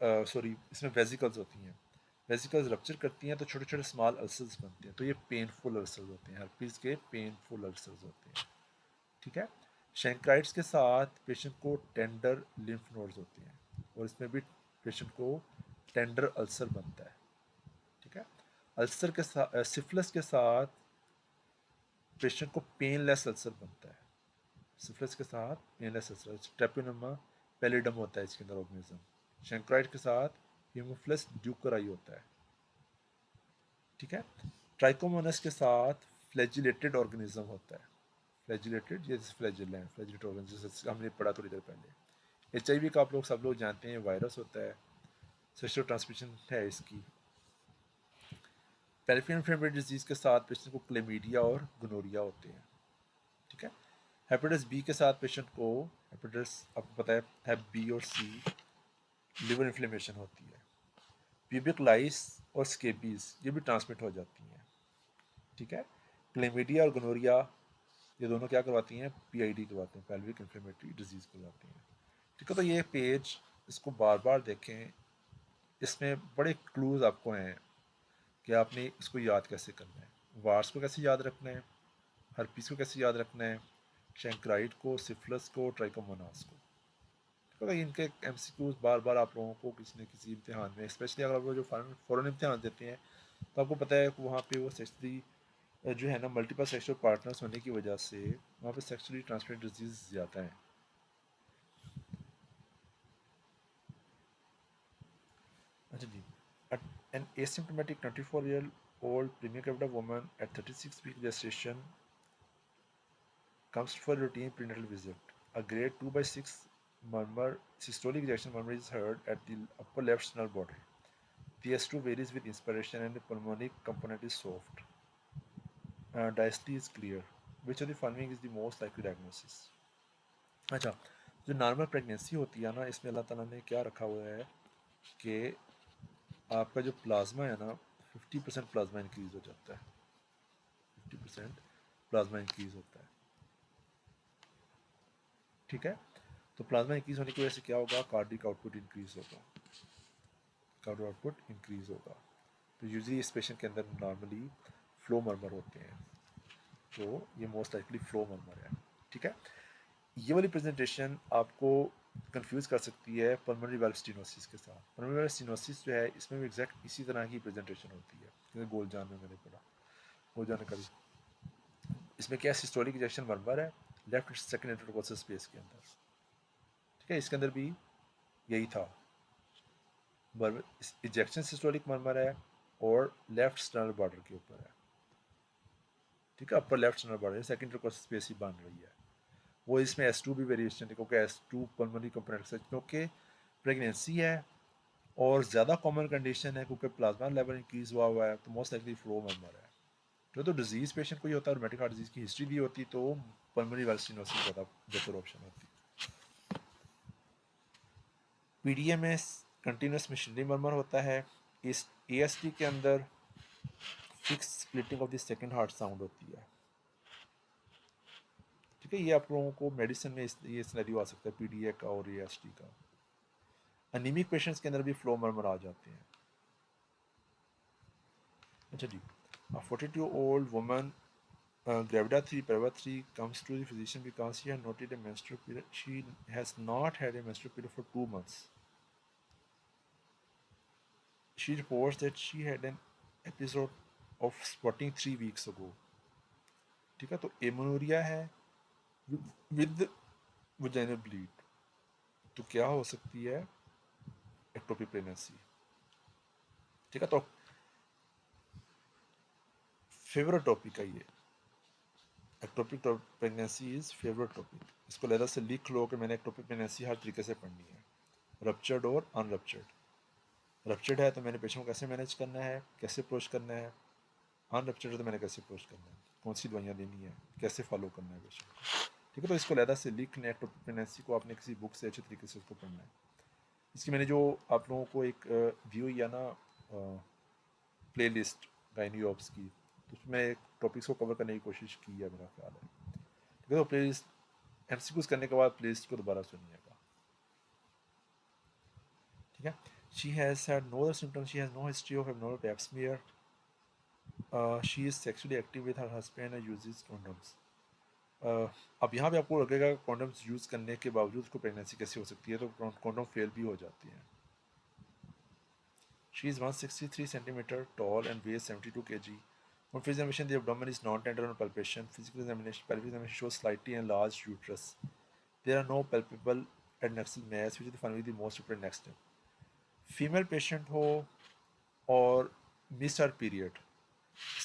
सॉरी इसमें वेजिकल्स होती हैं, वेजिकल्स रप्चर करती हैं तो छोटे छोटे स्मॉल अल्सर्स बनते हैं, तो ये पेनफुल अल्सर्स होते हैं, हर्पीज़ के पेनफुल अल्सर्स होते हैं। ठीक है। शैंक्राइड्स के साथ पेशेंट को टेंडर लिम्फ नोड्स होते हैं और इसमें भी पेशेंट को टेंडर अल्सर बनता है। ठीक है। अल्सर के साथ सिफिलिस के साथ पेशेंट को पेनलेस अल्सर बनता है। सिफिलिस के साथ पेनलेस अल्सर, ट्रेपोनेमा पेलिडम होता है इसके अंदर ऑर्गेनिज्म। शंक्राइड के साथ हीमोफिलस ड्यूकराई होता है, ठीक है। ट्राइकोमोनस के साथ फ्लैजिलेटेड ऑर्गेनिज्म होता है। फ्लैजिलेटेड, ये फ्लैजिलेंट फ्लैजिलेटेड ऑर्गेनिज्म जैसे हमने पढ़ा थोड़ी देर पहले। HIV का आप लोग सब लोग जानते हैं, वायरस होता है, सेक्सुअल ट्रांसमिशन है इसकी। पेरिफेरल इन्फ्लेमेटरी डिजीज के साथ पेशेंट को क्लेमीडिया और गोनोरिया होते हैं, ठीक है। हेपेटाइटिस बी के साथ पेशेंट को हेपेटाइटिस, आपको पता है बी और सी, लिवर इन्फ्लेमेशन होती है। प्यूबिक लाइस और स्केबीज ये भी ट्रांसमिट हो जाती हैं, ठीक है। क्लेमीडिया और गोनोरिया ये दोनों क्या करवाती हैं, PID करवाते हैं, पेल्विक इन्फ्लेमेटरी डिजीज़ करवाती हैं, ठीक है। तो ये पेज इसको बार बार देखें, इसमें बड़े क्लूज आपको हैं कि आपने इसको याद कैसे करना है। वार्स को कैसे याद रखना है, हर्पीस को कैसे याद रखना है, शंक्राइड को, सिफिलिस को, ट्राइकोमोनास को, ठीक है। इनके MCQs बार बार आप लोगों को किसी न किसी इम्तिहान में, स्पेशली अगर आप लोग जो फ़ॉरेन इम्तिहान देते हैं तो आपको पता है कि वहाँ पे वो सेक्सुअली जो है ना, मल्टीपल सेक्सुअल पार्टनर्स होने की वजह से वहाँ पे सेक्सुअली ट्रांसमिटेड डिजीज़ ज़्यादा हैं। अच्छा जी, an asymptomatic 24-year-old premium woman at 36-week gestation comes for routine prenatal visit. A grade 2 by 6 murmur, systolic ejection murmur is heard at the upper left sternal border. The S2 varies with inspiration and the pulmonic component is soft. Diastole is clear. Which of the following is the most likely diagnosis? अच्छा, जो नॉर्मल प्रेगनेंसी होती है ना, इसमें अल्लाह ताला ने क्या रखा हुआ है कि आपका जो प्लाज्मा है ना, 50% प्लाज्मा इंक्रीज हो जाता है, 50% प्लाज्मा इंक्रीज होता है, ठीक है। तो प्लाज्मा इंक्रीज होने की वजह से क्या होगा, कार्डिक आउटपुट इंक्रीज होगा, कार्डिक आउटपुट इंक्रीज होगा। तो यूजली इस पेशेंट के अंदर नॉर्मली फ्लो मर्मर होते हैं, तो ये मोस्ट लाइकली फ्लो मर्मर है, ठीक है। ये वाली प्रेजेंटेशन आपको कंफ्यूज कर सकती है पल्मोनरी वाल्व स्टेनोसिस के साथ। पल्मोनरी वाल्व स्टेनोसिस जो है, इसमें भी एग्जैक्ट इसी तरह की प्रेजेंटेशन होती है, जैसे गोलजान में मैंने पढ़ा, गोलजान का भी। इसमें क्या सिस्टोलिक इजेक्शन मर्मर है लेफ्ट सेकेंड इंटरकोस्टल स्पेस के अंदर, ठीक है। इसके अंदर भी यही था, इजेक्शन सिस्टोलिक मर्मर है और लेफ्ट स्टर्नल बॉर्डर के ऊपर है, ठीक है। Upper left sternal border second intercostal space ही बन रही है। वो इसमें S2 भी वेरिएशन है, क्योंकि S2 पल्मोनरी कंपोनेंट से, क्योंकि प्रेगनेंसी है और ज़्यादा कॉमन कंडीशन है, क्योंकि प्लाज्मा लेवल इंक्रीज हुआ हुआ है, तो मोस्ट लाइकली फ्लो मर्मर है। तो डिजीज़ पेशेंट को ही होता है, रोमेटिक हार्ट डिजीज़ की हिस्ट्री भी होती, तो पल्मोनरी वाल्व स्टेनोसिस ज़्यादा बेहतर ऑप्शन होती। PDA में कंटिन्यूस मशीनरी मर्मर होता है। इस AST के अंदर fix splitting of the second heart sound होती है, ठीक है। ये आप लोगों को मेडिसिन में ये सिनेरियो आ सकता है PDA का और AST का। अनीमिक पेशेंट्स के अंदर भी फ्लो मर्मर आ जाते हैं। अच्छा जी, a 42-year-old woman, gravida 3, parva 3, comes to the physician because she had noted a menstrual period. She has not had a menstrual period for 2 months. She reports that she had an episode of spotting 3 weeks ago. ठीक है, तो एमोनोरिया है विद वजाइनल ब्लीड, तो क्या हो सकती है, एक्टोपिक प्रेगनेंसी, ठीक है। तो फेवरेट टॉपिक है ये, ectopic pregnancy is favourite topic. इसको लहदा से लिख लो कि मैंने एक्टोपिक प्रेगनेंसी हर तरीके से पढ़नी है, रप्चर्ड और अनरप्चर्ड। रप्चर्ड है तो मैंने पेशेंट को कैसे मैनेज करना है, कैसे अप्रोच करना है, अनरप्चर्ड है तो मैंने कैसे अप्रोच करना है, कौन सी दवाइयाँ देनी है, कैसे फॉलो करना है पेशेंट को, ठीक है। तो इसको लहदा से लिखना है, एक्टोपिक प्रेगनेंसी को आपने किसी बुक से अच्छे तरीके से उसको पढ़ना है। इसकी मैंने जो आप लोगों को एक व्यू या ना प्ले लिस्ट गाइनी ऑप्स की, तो उसमें एक टॉपिक्स को कवर करने की कोशिश की है, मेरा ख्याल है, ठीक है। तो प्ले लिस्ट MCQs करने के बाद प्ले लिस्ट को दोबारा सुनिएगा, ठीक है। She has had no other symptoms. She has no history of abnormal pap smear. She is sexually active with her husband and uses condoms. अब यहाँ पे आपको लगेगा कॉन्डम्स यूज़ करने के बावजूद उसको प्रेगनेंसी कैसे हो सकती है, तो कॉन्डम फेल भी हो जाती है। She is 163 centimeter tall and weighs 72 kg. On physical examination, the abdomen is non-tender on palpation. Physical examination, pelvic examination shows slightly enlarged uterus. There are no palpable adnexal mass which is defined with the most appropriate next step. Female patient हो और miss are period,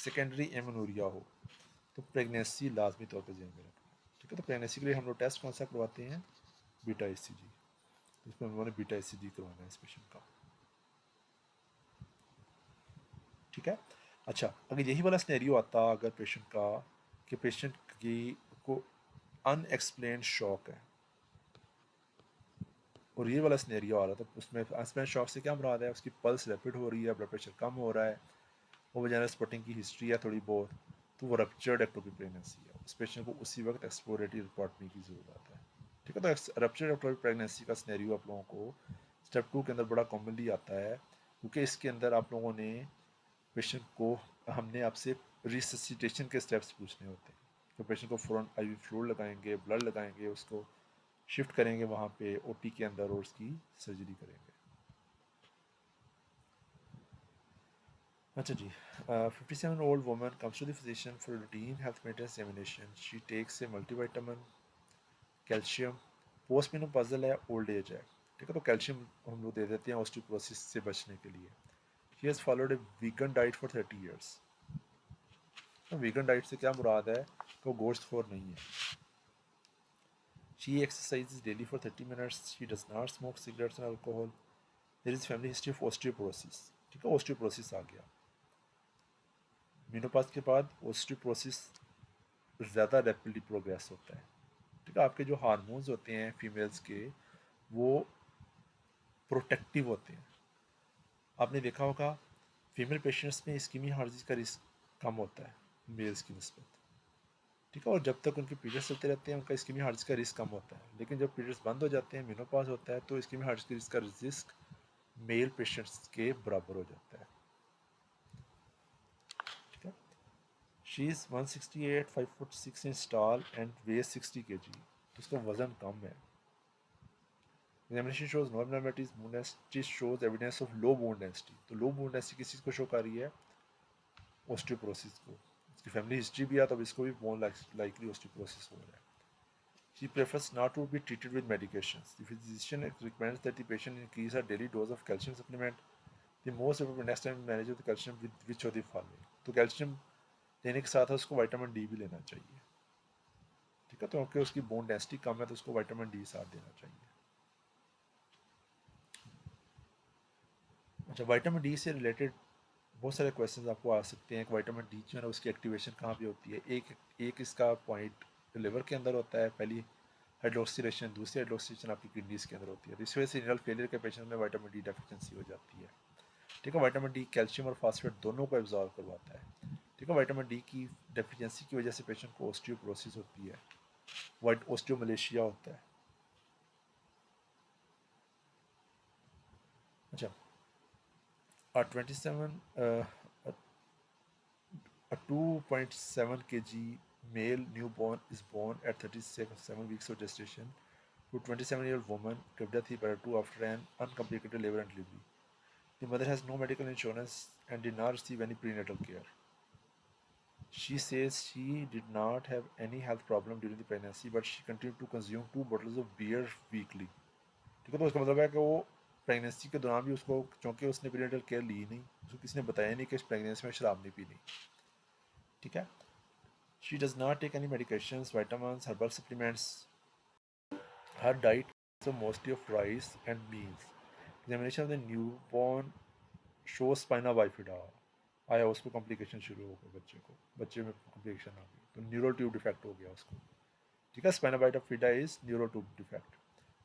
secondary amenorrhea हो, तो प्रेगनेंसी लाजमी तौर पर ध्यान में रखना। ठीक है, तो प्रेगनेंसी के लिए हम लोग टेस्ट कौन सा करवाते हैं, बीटा ईसीजी। इसमें हम लोगों ने बीटा ईसीजी करवाना है इस पेशेंट का। ठीक है, अच्छा अगर यही वाला स्नैरियो आता अगर पेशेंट का कि पेशेंट की को अनएक्सप्लेन्ड शॉक है और ये वाला स्नैरियो आ रहा था, उसमें अनएक्सप्लेन्ड शॉक से क्या मुराद है, उसकी पल्स रैपिड हो रही है, ब्लड प्रेशर कम हो रहा है, वो वजाइनल स्पॉटिंग की हिस्ट्री है थोड़ी बहुत, तो वो रप्चर्ड एक्टोपिक प्रेगनेंसी है, उस पेशेंट को उसी वक्त एक्सप्लोरेटरी रिपोर्ट में की ज़रूरत है। ठीक है, तो रप्चर्ड एक्टोपिक प्रेगनेंसी का स्नैरियो आप लोगों को स्टेप 2 के अंदर बड़ा कॉमनली आता है, क्योंकि इसके अंदर आप लोगों ने पेशेंट को हमने आपसे रिससिटेशन के स्टेप्स पूछने होते हैं। तो पेशेंट को फ़ौरन आईवी फ्लूइड लगाएंगे, ब्लड लगाएंगे, उसको शिफ्ट करेंगे वहाँ पे ओटी के अंदर और उसकी सर्जरी करेंगे। अच्छा जी, 57-year-old woman comes to the physician for routine health maintenance examination. She takes a multivitamin, calcium, post menopausal है, ओल्ड एज है। ठीक है, तो कैल्शियम हम लोग दे देते हैं ऑस्टियोपोरोसिस से बचने के लिए। She has followed A vegan diet for 30 years। तो वीगन डाइट से क्या मुराद है कि वो गोश्त खोर नहीं है। She exercises daily for 30 minutes। She does not smoke cigarettes and alcohol. There is family history of osteoporosis. ठीक है, ऑस्टियोपोरोसिस आ गया। मेनोपॉज के बाद ऑस्टियोपोरोसिस ज़्यादा रैपिडली प्रोग्रेस होता है। ठीक है, आपके जो हार्मोन्स होते हैं फीमेल्स के वो प्रोटेक्टिव होते हैं। आपने देखा होगा फीमेल पेशेंट्स में इस्कीमी हार्ट डिजीज का रिस्क कम होता है मेल्स की निस्बत। ठीक है, और जब तक उनके पीरियड्स चलते रहते हैं उनका इस्कीमी हार्ट डिजीज का रिस्क कम होता है, लेकिन जब पीरियड्स बंद हो जाते हैं, मेनोपॉज होता है, तो इस्कीमी हार्ट डिजीज का रिस्क मेल पेशेंट्स के बराबर हो जाता है। ठीक है, she is 168, 5 foot 6 inch tall and weighs 60 kg। तो उसका वजन कम है। Examination shows no abnormalities, bone density shows evidence of low bone density। तो लो बोन डेंसिटी किस चीज़ को शो कर रही है, ऑस्टियोपोरोसिस को। इसकी फैमिली हिस्ट्री भी है तो अब इसको भी बोन लाइकली ऑस्टियोपोरोसिस हो रहा है। She prefers not to be treated with medications. The physician recommends that the patient increase her daily dose of calcium supplement। The most appropriate next time manage the calcium with which of the following। तो कैल्शियम लेने के साथ उसको विटामिन डी भी लेना चाहिए। ठीक है, तो क्योंकि उसकी बोन डेंसिटी कम है तो उसको विटामिन डी साथ देना चाहिए। अच्छा, विटामिन डी से रिलेटेड बहुत सारे क्वेश्चंस आपको आ सकते हैं कि विटामिन डी जो है ना उसकी एक्टिवेशन कहाँ पे होती है। एक एक इसका पॉइंट लिवर के अंदर होता है, पहली हाइड्रोक्सीलेशन, दूसरी हाइड्रोक्सीलेशन आपकी किडनीज के अंदर होती है। तो इस वजह से रीनल फेलियर के पेशेंट में विटामिन डी डेफिशिएंसी हो जाती है। ठीक है, विटामिन डी कैल्शियम और फास्फेट दोनों को एब्जॉर्व करवाता है। ठीक है, विटामिन डी की डेफिशिएंसी की वजह से पेशेंट को ऑस्टियोपोरोसिस होती है, वाइट ऑस्टियोमलेशिया होता है। अच्छा, 27 A 2.7 kg male newborn is born at 37 weeks of gestation to 27-year-old woman with death two after an uncomplicated labor and delivery. The mother has no medical insurance and did not receive any prenatal care. She says she did not have any health problem during the pregnancy, but she continued to consume 2 bottles of beer weekly। ठीक है, तो इसका मतलब है कि वो प्रेगनेंसी के दौरान भी उसको, चूँकि उसने प्रीनेटल केयर ली नहीं, उसको किसी ने बताया नहीं कि इस प्रेगनेंसी में शराब नहीं पीनी। ठीक है, she does not take any medications, vitamins, herbal supplements। Her diet is mostly of rice and beans। Examination of the newborn shows spina bifida। आया उसको कॉम्प्लिकेशन शुरू हो गया, बच्चे में कॉम्प्लिकेशन आ गई, तो न्यूरल ट्यूब डिफेक्ट हो गया उसको। ठीक है, spina bifida is neural tube defect.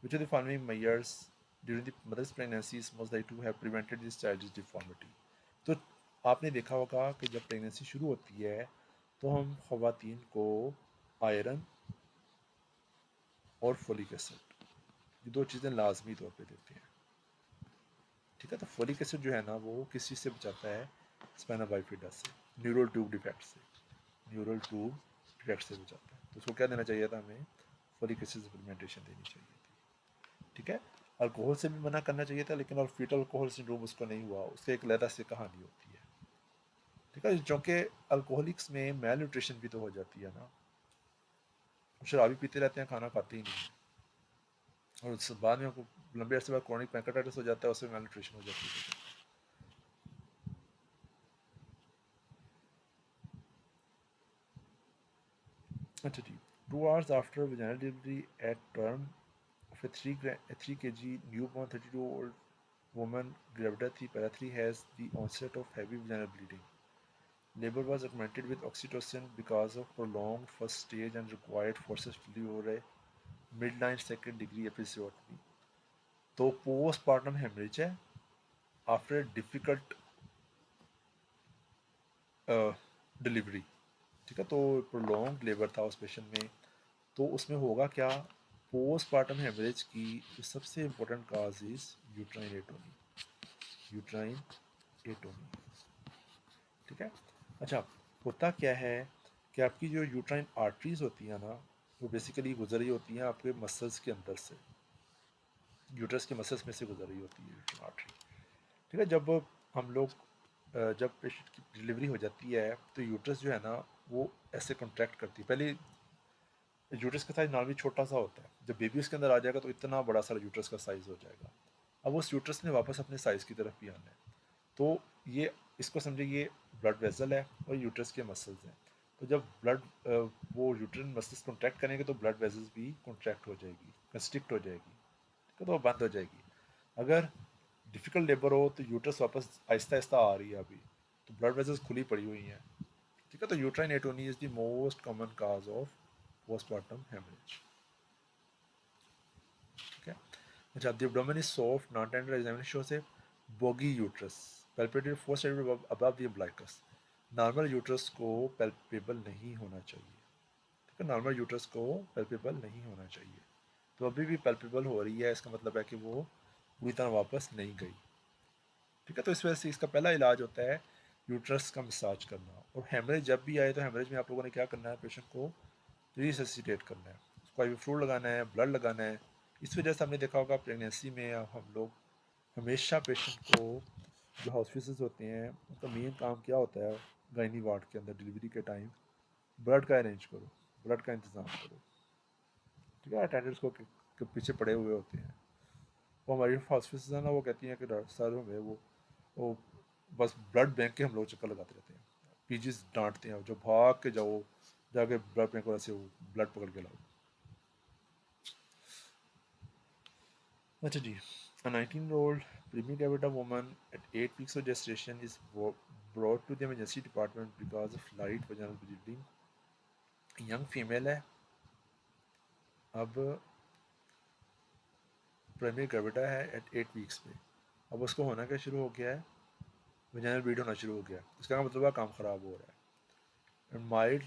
Which of the following measures during the mother's pregnancy is most like to have prevented this child's deformity. तो आपने देखा होगा कि जब प्रेगनेंसी शुरू होती है तो हम ख़वातीन को आयरन और फोलिक एसिड, ये दो चीज़ें लाजमी तौर पे देते हैं। ठीक है, तो फोलिक एसिड जो है ना वो किस चीज़ से बचाता है, स्पाइना बाइफिडा से, न्यूरल ट्यूब डिफेक्ट से, न्यूरल ट्यूब डिफेक्ट से बचाता है। तो उसको क्या देना चाहिए था, हमें फोलिक एसिड सप्लीमेंटेशन देनी चाहिए थी। ठीक है, अल्कोहल से भी मना करना चाहिए था, लेकिन और फीटल अल्कोहल सिंड्रोम उसको नहीं हुआ, उससे एक अलग से कहानी होती है। ठीक है, चूँकि अल्कोहलिक्स में मेल न्यूट्रिशन भी तो हो जाती है ना, शराबी पीते रहते हैं, खाना खाते ही नहीं। और उसके बाद में आपको लंबे अरसे बाद क्रॉनिक पैंक्रेटाइटिस हो जाता है, उससे मेलन्यूट्रिशन हो जाती है। अच्छा जी, 2 hours after vaginal delivery at term of a 3 kg newborn 32-year-old woman gravida 3 para 3 has the onset of heavy vaginal bleeding. Labor was augmented with oxytocin because of prolonged first stage and required forceps delivery or a midline second degree episiotomy. तो postpartum hemorrhage है after a difficult डिलीवरी, ठीक है। तो प्रोलॉन्ग लेबर था उस पेशेंट में, तो उसमें होगा क्या, पोस्टपार्टम हेमरेज की जो सबसे important cause is uterine Atomy, uterine Atomy, ठीक है। अच्छा, होता क्या है कि आपकी जो यूट्राइन आर्टरीज होती हैं ना, वो बेसिकली गुजर रही होती हैं आपके मसल्स के अंदर से, यूट्रस के मसल्स में से गुजर रही होती है यूट्राइन आर्टरी, ठीक है। जब हम लोग जब पेशेंट की डिलीवरी हो जाती है तो यूट्रस जो है ना वो ऐसे कॉन्ट्रैक्ट करती है। पहले यूट्रस का साइज़ नॉर्मली छोटा सा होता है, जब बेबी उसके अंदर आ जाएगा तो इतना बड़ा सारा यूट्रस का साइज़ हो जाएगा। अब उस यूट्रस ने वापस अपने साइज़ की तरफ भी आना है, तो ये इसको समझे ये ब्लड वेसल है और यूट्रस के मसल्स हैं। तो जब वो यूट्रन मसल्स कॉन्ट्रैक्ट करेंगे तो ब्लड वेसल्स भी कॉन्ट्रैक्ट हो जाएगी, कंस्ट्रिक्ट हो जाएगी, ठीक है, तो वो बंद हो जाएगी। अगर डिफ़िकल्ट लेबर हो तो यूट्रस वापस आहिस्ता आहिस्ता आ रही है अभी, तो ब्लड वेसल्स खुली पड़ी हुई हैं, ठीक है। तो uterine atony is the most common cause of postmortem haemorrhage, ठीक है। अच्छा, the abdomen is soft non tender, examination shows a boggy uterus palpated 4 cm above the umbilicus. Normal uterus को पैल्पेबल नहीं होना चाहिए, ठीक है, नॉर्मल यूट्रस को पैल्पेबल नहीं होना चाहिए। तो अभी भी पैल्पेबल हो रही है, इसका मतलब है कि वो पूरी तरह वापस नहीं गई, ठीक है। तो इस वजह से इसका पहला इलाज होता है यूट्रस का मसाज करना। और हेमरेज जब भी आए तो हेमरेज में आप लोगों ने क्या करना है, पेशेंट को रिससिटेट करना है, उसको आई फ्लूइड लगाना है, ब्लड लगाना है। इस वजह से हमने देखा होगा प्रेगनेंसी में हम लोग हमेशा पेशेंट को, जो हॉस्पिटल्स होते हैं उनका मेन काम क्या होता है गायनी वार्ड के अंदर डिलीवरी के टाइम, ब्लड का अरेंज करो, ब्लड का इंतज़ाम करो, ठीक है। अटेंडेंट्स को के पीछे पड़े हुए होते हैं, वो हमारी हॉस्पिटल्स है ना, वो कहती हैं कि डॉक्टर साहब हमें वो बस ब्लड बैंक के हम लोग चक्कर लगाते रहते हैं। पीजीज डांटते हैं, जो भाग के जाओ जाके ब्लड बैंक वाले से वो ब्लड पकड़ के लाओ। अच्छा जी, a 19-year-old premigravida woman at 8 weeks of gestation is brought to the emergency department because of light vaginal bleeding। Young female है, अब प्रेमिग्राविडा है एट 8 वीक्स पे, अब उसको होना क्या शुरू हो गया है, वजाइनल ब्लीड होना शुरू हो गया। इसका मतलब है काम ख़राब हो रहा है। And mild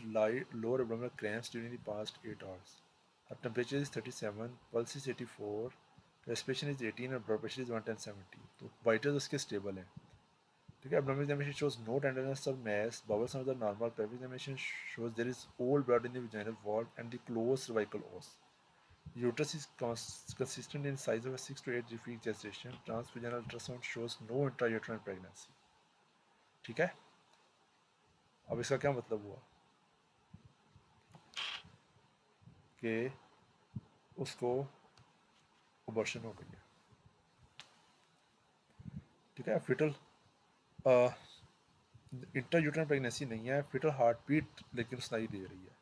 lower abdominal cramps during the past 8 hours. Her temperature is 37, pulse is 84, respiration is 18 और blood pressure is 110/70। तो वाइटल्स उसके स्टेबल हैं, ठीक है। abdominal examination shows no tenderness or mass, bowel sounds are normal, pelvic examination shows there is old blood in the vaginal wall and the closed cervical os। Uterus is consistent in size of a 6 to 8 week gestation। Transvaginal ultrasound shows no intrauterine pregnancy, ठीक है। अब इसका क्या मतलब हुआ कि उसको अबॉर्शन हो गई है, ठीक है। फिटल इंट्रायूटरन प्रेगनेंसी नहीं है, फिटल हार्ट बीट लेकिन सुनाई दे रही है,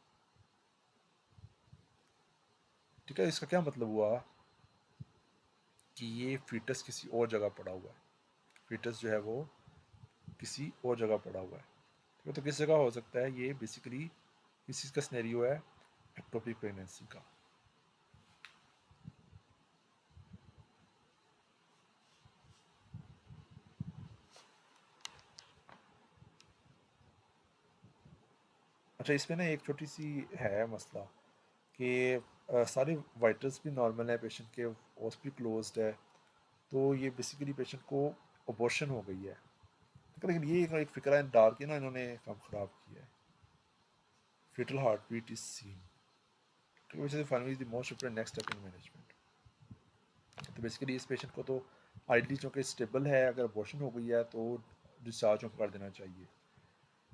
ठीक है। इसका क्या मतलब हुआ कि ये फीटस किसी और जगह पड़ा हुआ है, फीटस जो है वो किसी और जगह पड़ा हुआ है, ठीक है। तो किस जगह हो सकता है ये, बेसिकली किस चीज़ का स्नैरियो है, एक्टोपिक प्रेगनेंसी का। अच्छा, इसमें ना एक छोटी सी है मसला कि सारे वाइटल्स भी नॉर्मल है पेशेंट के, ओस भी क्लोज्ड है, तो ये बेसिकली पेशेंट को अबॉर्शन हो गई है, लेकिन ये एक फिक्रा डाल के ना इन्होंने काम ख़राब किया है। fetal heartbeat is seen, which is finally the most important next step in management। तो बेसिकली इस पेशेंट को तो आइडली चूँकि स्टेबल है, अगर अबॉर्शन हो गई है तो डिस्चार्ज कर देना चाहिए,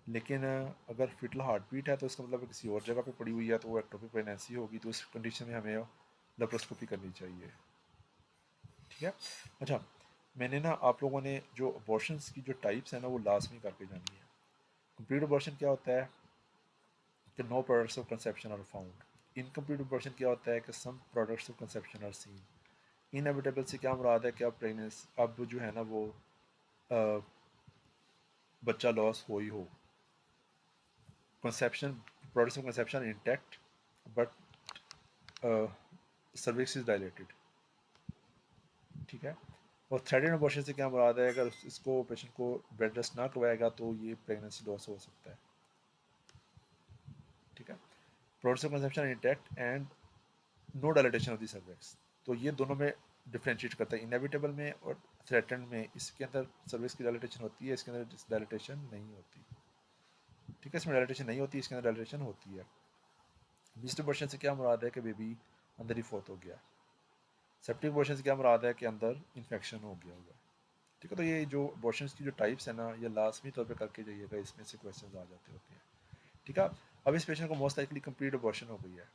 लेकिन अगर फिटल हार्ट बीट है तो इसका मतलब किसी और जगह पे पड़ी हुई है, तो वो एक्टोपिक प्रेगनेंसी होगी। तो इस कंडीशन में हमें लेप्रोस्कोपी करनी चाहिए। ठीक है। अच्छा, मैंने ना आप लोगों ने जो अबॉर्शंस की जो टाइप्स हैं ना वो लाजमी करके जानी है। कंप्लीट अबॉर्शन क्या होता है कि no products of conception are found. Incomplete abortion क्या होता है कि some products of conception are seen. Inevitable से क्या मुराद है कि अब प्रेगनेंसी अब जो है ना वो बच्चा लॉस हो ही हो। Conception products of conception intact but cervix is dilated. ठीक है। और थ्रेडेड अबॉर्शन से क्या मुराद है, अगर इसको पेशेंट को बेड रेस्ट ना करवाएगा तो ये प्रेगनेंसी लॉस हो सकता है। ठीक है। Products of conception intact and no dilatation of the cervix, तो ये दोनों में डिफ्रेंशिएट करता है, इनएविटेबल में और थ्रेटन में। इसके अंदर सर्विक्स की डायलेटेशन होती है, इसके अंदर डायलेटेशन नहीं होती। ठीक है, इसमें डायलेटेशन नहीं होती, इसके अंदर डायलेटेशन होती है। मिस्ड अबॉर्शन से क्या मुराद है कि बेबी अंदर ही फोत हो गया। सेप्टिक अबॉर्शन से क्या मुराद है कि अंदर इन्फेक्शन हो गया हुआ है। ठीक है, तो ये जो अबॉर्शन की जो टाइप्स है ना ये लाजमी तौर पे करके जाइएगा, इसमें से क्वेश्चन आ जाते होते हैं। ठीक है। अब इस पेशेंट को मोस्ट लाइकली कंप्लीट अबॉर्शन हो गई है।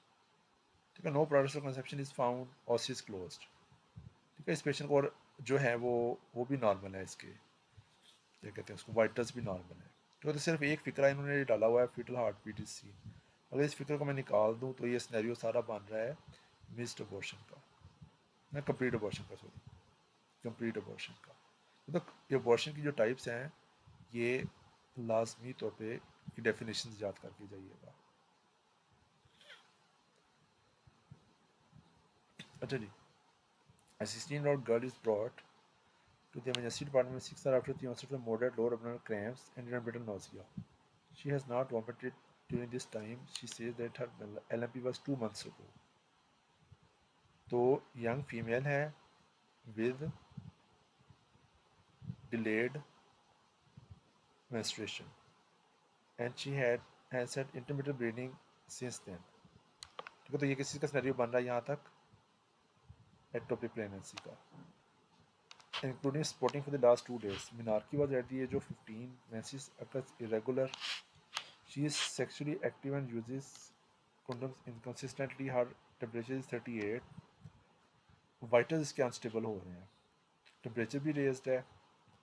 ठीक है, no products of conception is found, os is closed. ठीक है, इस पेशेंट को और जो है वो भी नॉर्मल है, इसके क्या कहते हैं उसको वाइटर्स भी नॉर्मल है। तो सिर्फ एक फ़िक्रा इन्होंने डाला हुआ है, fetal heart beat is seen. अगर इस फिक्र को मैं निकाल दूँ तो ये स्नैरियो सारा बन रहा है मिस्ड अबॉर्शन का, ना कंप्लीट अबॉर्शन का, सॉरी कंप्लीट अबॉर्शन का। तो ये अबॉर्शन की जो टाइप्स हैं ये लाजमी तौर पे की डेफिनेशन याद करके जाइएगा। अच्छा जी, a 16-year-old girl is brought to the emergency department with 6 hours after the onset of moderate lower abdominal cramps and intermittent nausea. She has not vomited during this time. She says that her LMP was 2 months ago. तो यंग फीमेल है with delayed menstruation and she has had intermittent bleeding since then. ठीक है, तो ये किसी का सिनेरियो बन रहा है यहाँ तक एक्टोपिक प्रेगनेंसी का, including spotting for the last 2 days. Minarki was at the age of 15. Menses occurs irregular. She is sexually active and uses condoms inconsistently. Her temperature is 38. Vitals इसके अनस्टेबल हो रहे हैं, टेम्परेचर भी रेज्ड है,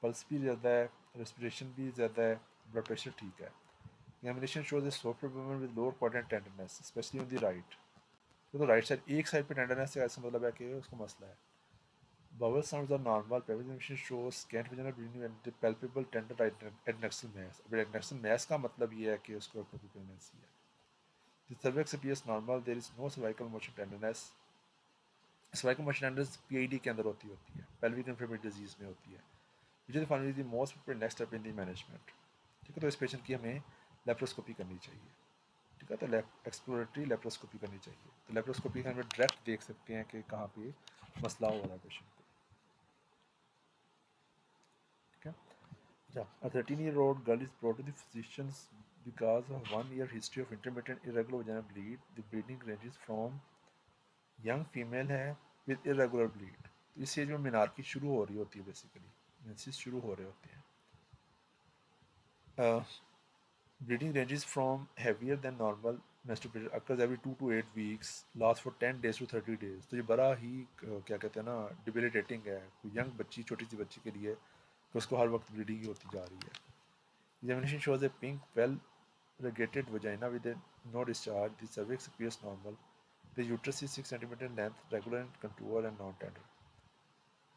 पल्स भी ज़्यादा है, रेस्पिरेशन भी ज़्यादा है, ब्लड प्रेशर ठीक है। Examination shows A soft woman with lower quadrant tenderness specially on the right. तो राइट साइड एक साइड पे टेंडरनेस है, ऐसा मतलब है कि उसको मसला है। Bowel sounds are normal. Pelvic examination shows scant vaginal bleeding and palpable tender adnexal mass. अब adnexal mass का मतलब ये है कि उसको ectopic pregnancy है। The cervix appears normal. There is no cervical motion tenderness. Cervical motion tenderness PID के अंदर होती है, pelvic inflammatory disease में होती है। Which is finally the most appropriate next step in the management. ठीक है, तो इस पेशेंट की हमें लेप्रोस्कोपी करनी चाहिए। ठीक है, तो एक्सप्लोरेटरी लेप्रोस्कोपी करनी चाहिए। तो लेप्रोस्कोपी का हम डायरेक्ट देख सकते हैं कि कहाँ पे मसला हो रहा है पेशेंट को। ठीक है। A 13-year-old girl is brought to the physicians because of 1 year history of intermittent irregular vaginal bleed. The bleeding ranges from young female है with irregular bleed. तो इस एज में मिनारकी शुरू हो रही होती है, बेसिकली मेंसेस शुरू हो रहे होते हैं। Bleeding ranges from heavier than normal menstrual occurs every 2 to 8 weeks, lasts for 10 days to 30 days. तो ये बड़ा ही क्या कहते हैं ना डिबिलिटेटिंग है कोई यंग बच्ची, छोटी सी बच्ची के लिए कि उसको हर वक्त ब्लीडिंग ही होती जा रही है। Examination shows a pink, well-regulated vagina with a no discharge. The cervix appears normal. The uterus is 6 centimeters in length, regular in contour and non-tender.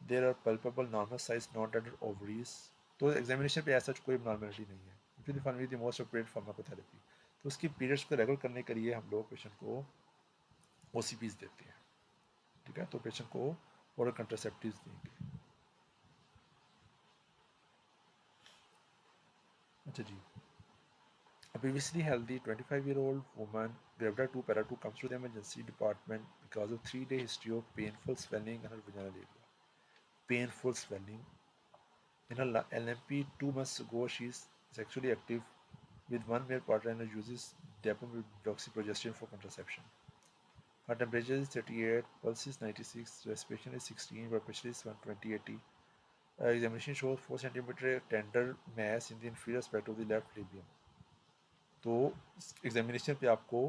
There are palpable normal-sized non-tender ovaries. तो एग्जामिनेशन पे ऐसा कोई नॉर्मेलिटी नहीं है। It will be the most appropriate pharmacotherapy. तो उसकी पीरियड्स को रेगुलर करने के लिए हम लोग पेशेंट को OCPs देते हैं। ठीक है, तो पेशेंट को ओरल कंट्रासेप्टिव्स देंगे। अच्छा जी, a previously healthy 25-year-old woman, Gravida 2 Para 2, comes to the emergency department because of 3-day history of painful swelling in her vaginal area. Painful swelling. In her LMP 2 months ago, she is sexually active with one male partner and uses depoxyprogesterone for contraception. Her temperature is 38, pulse is 96, respiration is 16, blood pressure is 120/80. Examination shows 4 centimeter tender mass in the inferior aspect of the left labium. तो एग्जामिनेशन पे आपको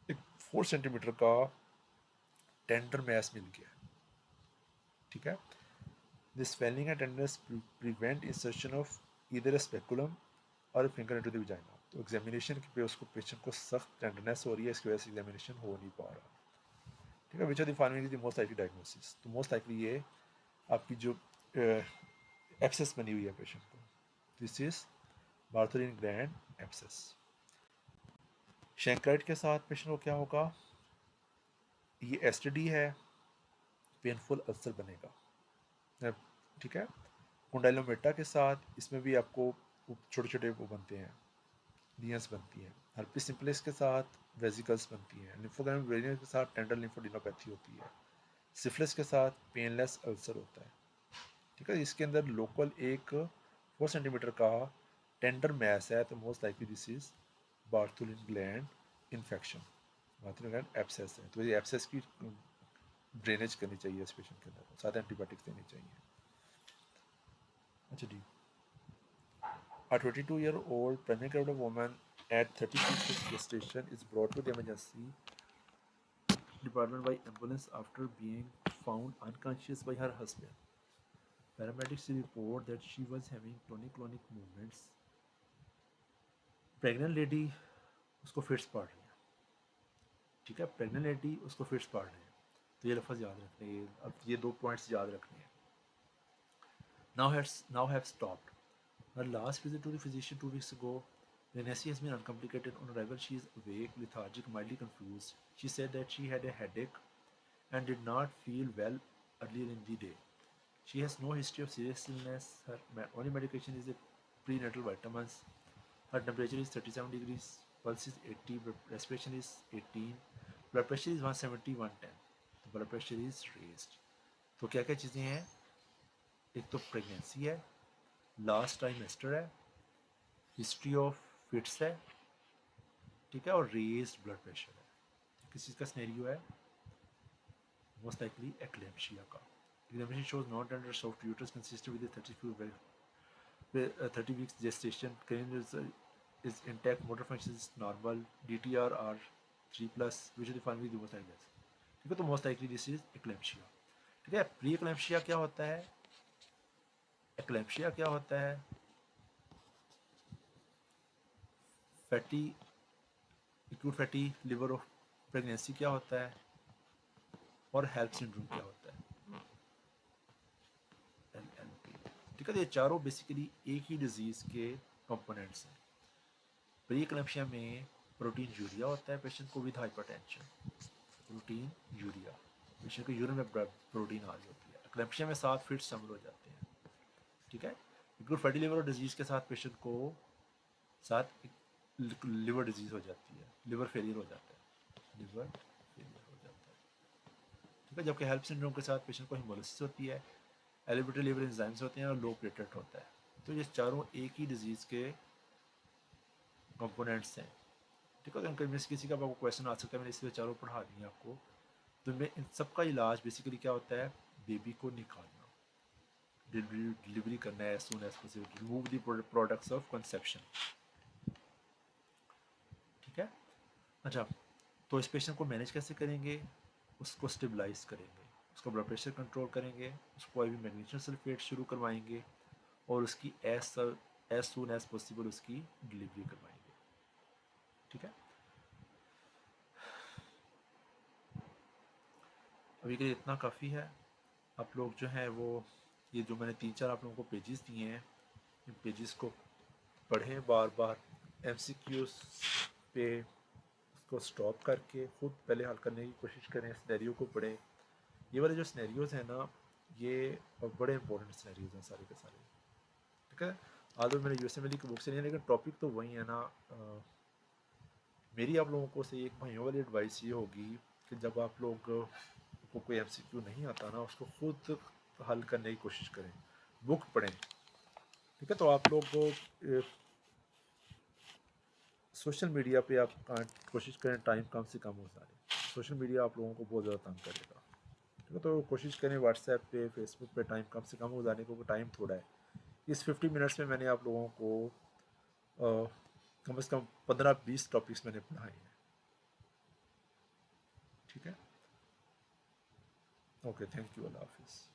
एक 4 सेंटीमीटर का टेंडर मैस मिल गया, ठीक है। This swelling and tenderness prevent insertion of either speculum और फिंगर इनटू द वजाइना। तो एग्जामिनेशन पे उसको पेशेंट को सख्त टेंडरनेस हो रही है, इसकी वजह से एग्जामिनेशन हो नहीं पा रहा, ठीक है। Which are the following is the most likely diagnosis. तो मोस्ट लाइकली ये आपकी जो एब्सेस बनी हुई है पेशेंट को, this is Bartholin gland abscess. Chancroid के साथ पेशेंट को क्या होगा, ये एसटीडी है, पेनफुल अल्सर बनेगा, ठीक है। कुंडाइलोमेटा के साथ इसमें भी आपको छोटे छोटे वो बनते हैं, लियंस बनती हैं। हर्पिस सिम्पलेक्स के साथ वेजिकल्स बनती हैं। लिम्फोग्राम वेरिएंट के साथ टेंडर लिम्फोडिनोपैथी होती है। सिफिलिस के साथ पेनलेस अल्सर होता है, ठीक है। इसके अंदर लोकल एक 4 सेंटीमीटर का टेंडर मैस है, तो most likely this is Bartholin gland infection, Bartholin gland abscess है। तो ये एब्सेस की ड्रेनेज करनी चाहिए इस पेशेंट के अंदर, साथ एंटीबायोटिक्स देनी चाहिए। अच्छा जी, a 22-year-old pregnant woman at 36 weeks gestation is brought to the emergency department by ambulance after being found unconscious by her husband. Paramedics report that she was having tonic-clonic movements. Pregnant lady उसको फिट्स पड़ रही है, ठीक है। प्रेग्नेंट लेडी उसको फिट्स पड़ रही है, तो ये लफ्ज़ याद रखने हैं, अब ये 2 पॉइंट्स याद रखने हैं। Now have stopped. Her last visit to the physician 2 weeks ago. Pregnancy has been uncomplicated. On arrival, she is awake, lethargic, mildly confused. She said that she had a headache and did not feel well earlier in the day. She has no history of serious illness. Her only medication is a prenatal vitamins. Her temperature is 37 degrees. Pulse is 80. Respiration is 18. Blood pressure is 170, 110. तो blood pressure is raised. तो क्या क्या चीज़ें हैं, एक तो प्रेगनेंसी है, लास्ट ट्राइमेस्टर है, हिस्ट्री ऑफ फिट्स है, ठीक है, और रेज्ड ब्लड प्रेशर है। किस चीज़ का स्नेरियो है, मोस्ट लाइकली एक्लेम्शिया का। Examination shows not under soft uterus consistent with 30 weeks gestation, is intact, motor function is normal, DTR are 3+, which is the following the most likely, ठीक है। तो most likely this is eclampsia, ठीक है। प्री एक्लेम्शिया क्या होता है, एक्लेम्शिया क्या होता है, fatty acute fatty liver of pregnancy क्या होता है, और हेल्प सिंड्रोम क्या होता है, LNP, ठीक है। तो ये चारों बेसिकली एक ही डिजीज़ के कंपोनेंट्स हैं। प्री एक्लेम्शिया में प्रोटीन यूरिया होता है पेशेंट को with hypertension, protein urea, patient को यूरिन में प्रोटीन आ रही होती है। एक्लेम्शिया में 7 फिट्स शामिल हो जाते हैं, ठीक है। एक्यूट फैटी लिवर डिजीज़ के साथ पेशेंट को साथ लिवर डिजीज़ हो जाती है, लिवर फेलियर हो जाता है, लिवर फेलियर हो जाता है, ठीक है। जबकि हेल्प सिंड्रोम के साथ पेशेंट को हिमोलिसिस होती है, एलिवेटेड लिवर एंजाइम्स होते हैं और लो प्लेटलेट होता है। तो ये चारों एक ही डिजीज़ के कंपोनेंट्स हैं, ठीक है। तो इनका किसी का आपको क्वेश्चन आ सकता है, मैंने इसलिए चारों पढ़ा दी हैं आपको। तो मैं इन सब का इलाज बेसिकली क्या होता है, बेबी को निकालना, डिलीवरी करना है as soon as possible, remove the products of conception, ठीक है। अच्छा, तो इस पेशेंट को मैनेज कैसे करेंगे, उसको स्टेबलाइज करेंगे, उसका ब्लड प्रेशर कंट्रोल करेंगे, उसको IV मैग्नीशियम सल्फेट शुरू करवाएंगे और उसकी एज सून एज पॉसिबल उसकी डिलीवरी करवाएंगे, ठीक है। अभी के लिए इतना काफ़ी है। आप लोग जो है वो ये जो मैंने 3-4 आप लोगों को पेजेस दिए हैं, इन पेजेस को पढ़ें बार बार, MCQs पे उसको स्टॉप करके खुद पहले हल करने की कोशिश करें, सिनेरियो को पढ़ें। ये वाले जो सिनेरियोज़ हैं ना, ये बड़े इंपॉर्टेंट सिनेरियोज़ हैं सारे के सारे, ठीक है। आज मेरे USMLE की बुक से नहीं है, लेकिन टॉपिक तो वही है ना। मेरी आप लोगों को से एक भाइयों वाली एडवाइस ये होगी कि जब आप लोग को कोई MCQ नहीं आता ना, उसको खुद हल करने की कोशिश करें, बुक पढ़ें, ठीक है। तो आप लोग सोशल मीडिया पे आप कोशिश करें टाइम कम से कम हो सारे, सोशल मीडिया आप लोगों को बहुत ज़्यादा तंग करेगा, ठीक है। तो कोशिश करें व्हाट्सएप पे, फेसबुक पे टाइम कम से कम हो जाने को, टाइम थोड़ा है। इस 50 मिनट्स में मैंने आप लोगों को कम से कम 15-20 टॉपिक्स मैंने पढ़ाए हैं, ठीक है। ओके, थैंक यू, अल्लाह हाफिज़।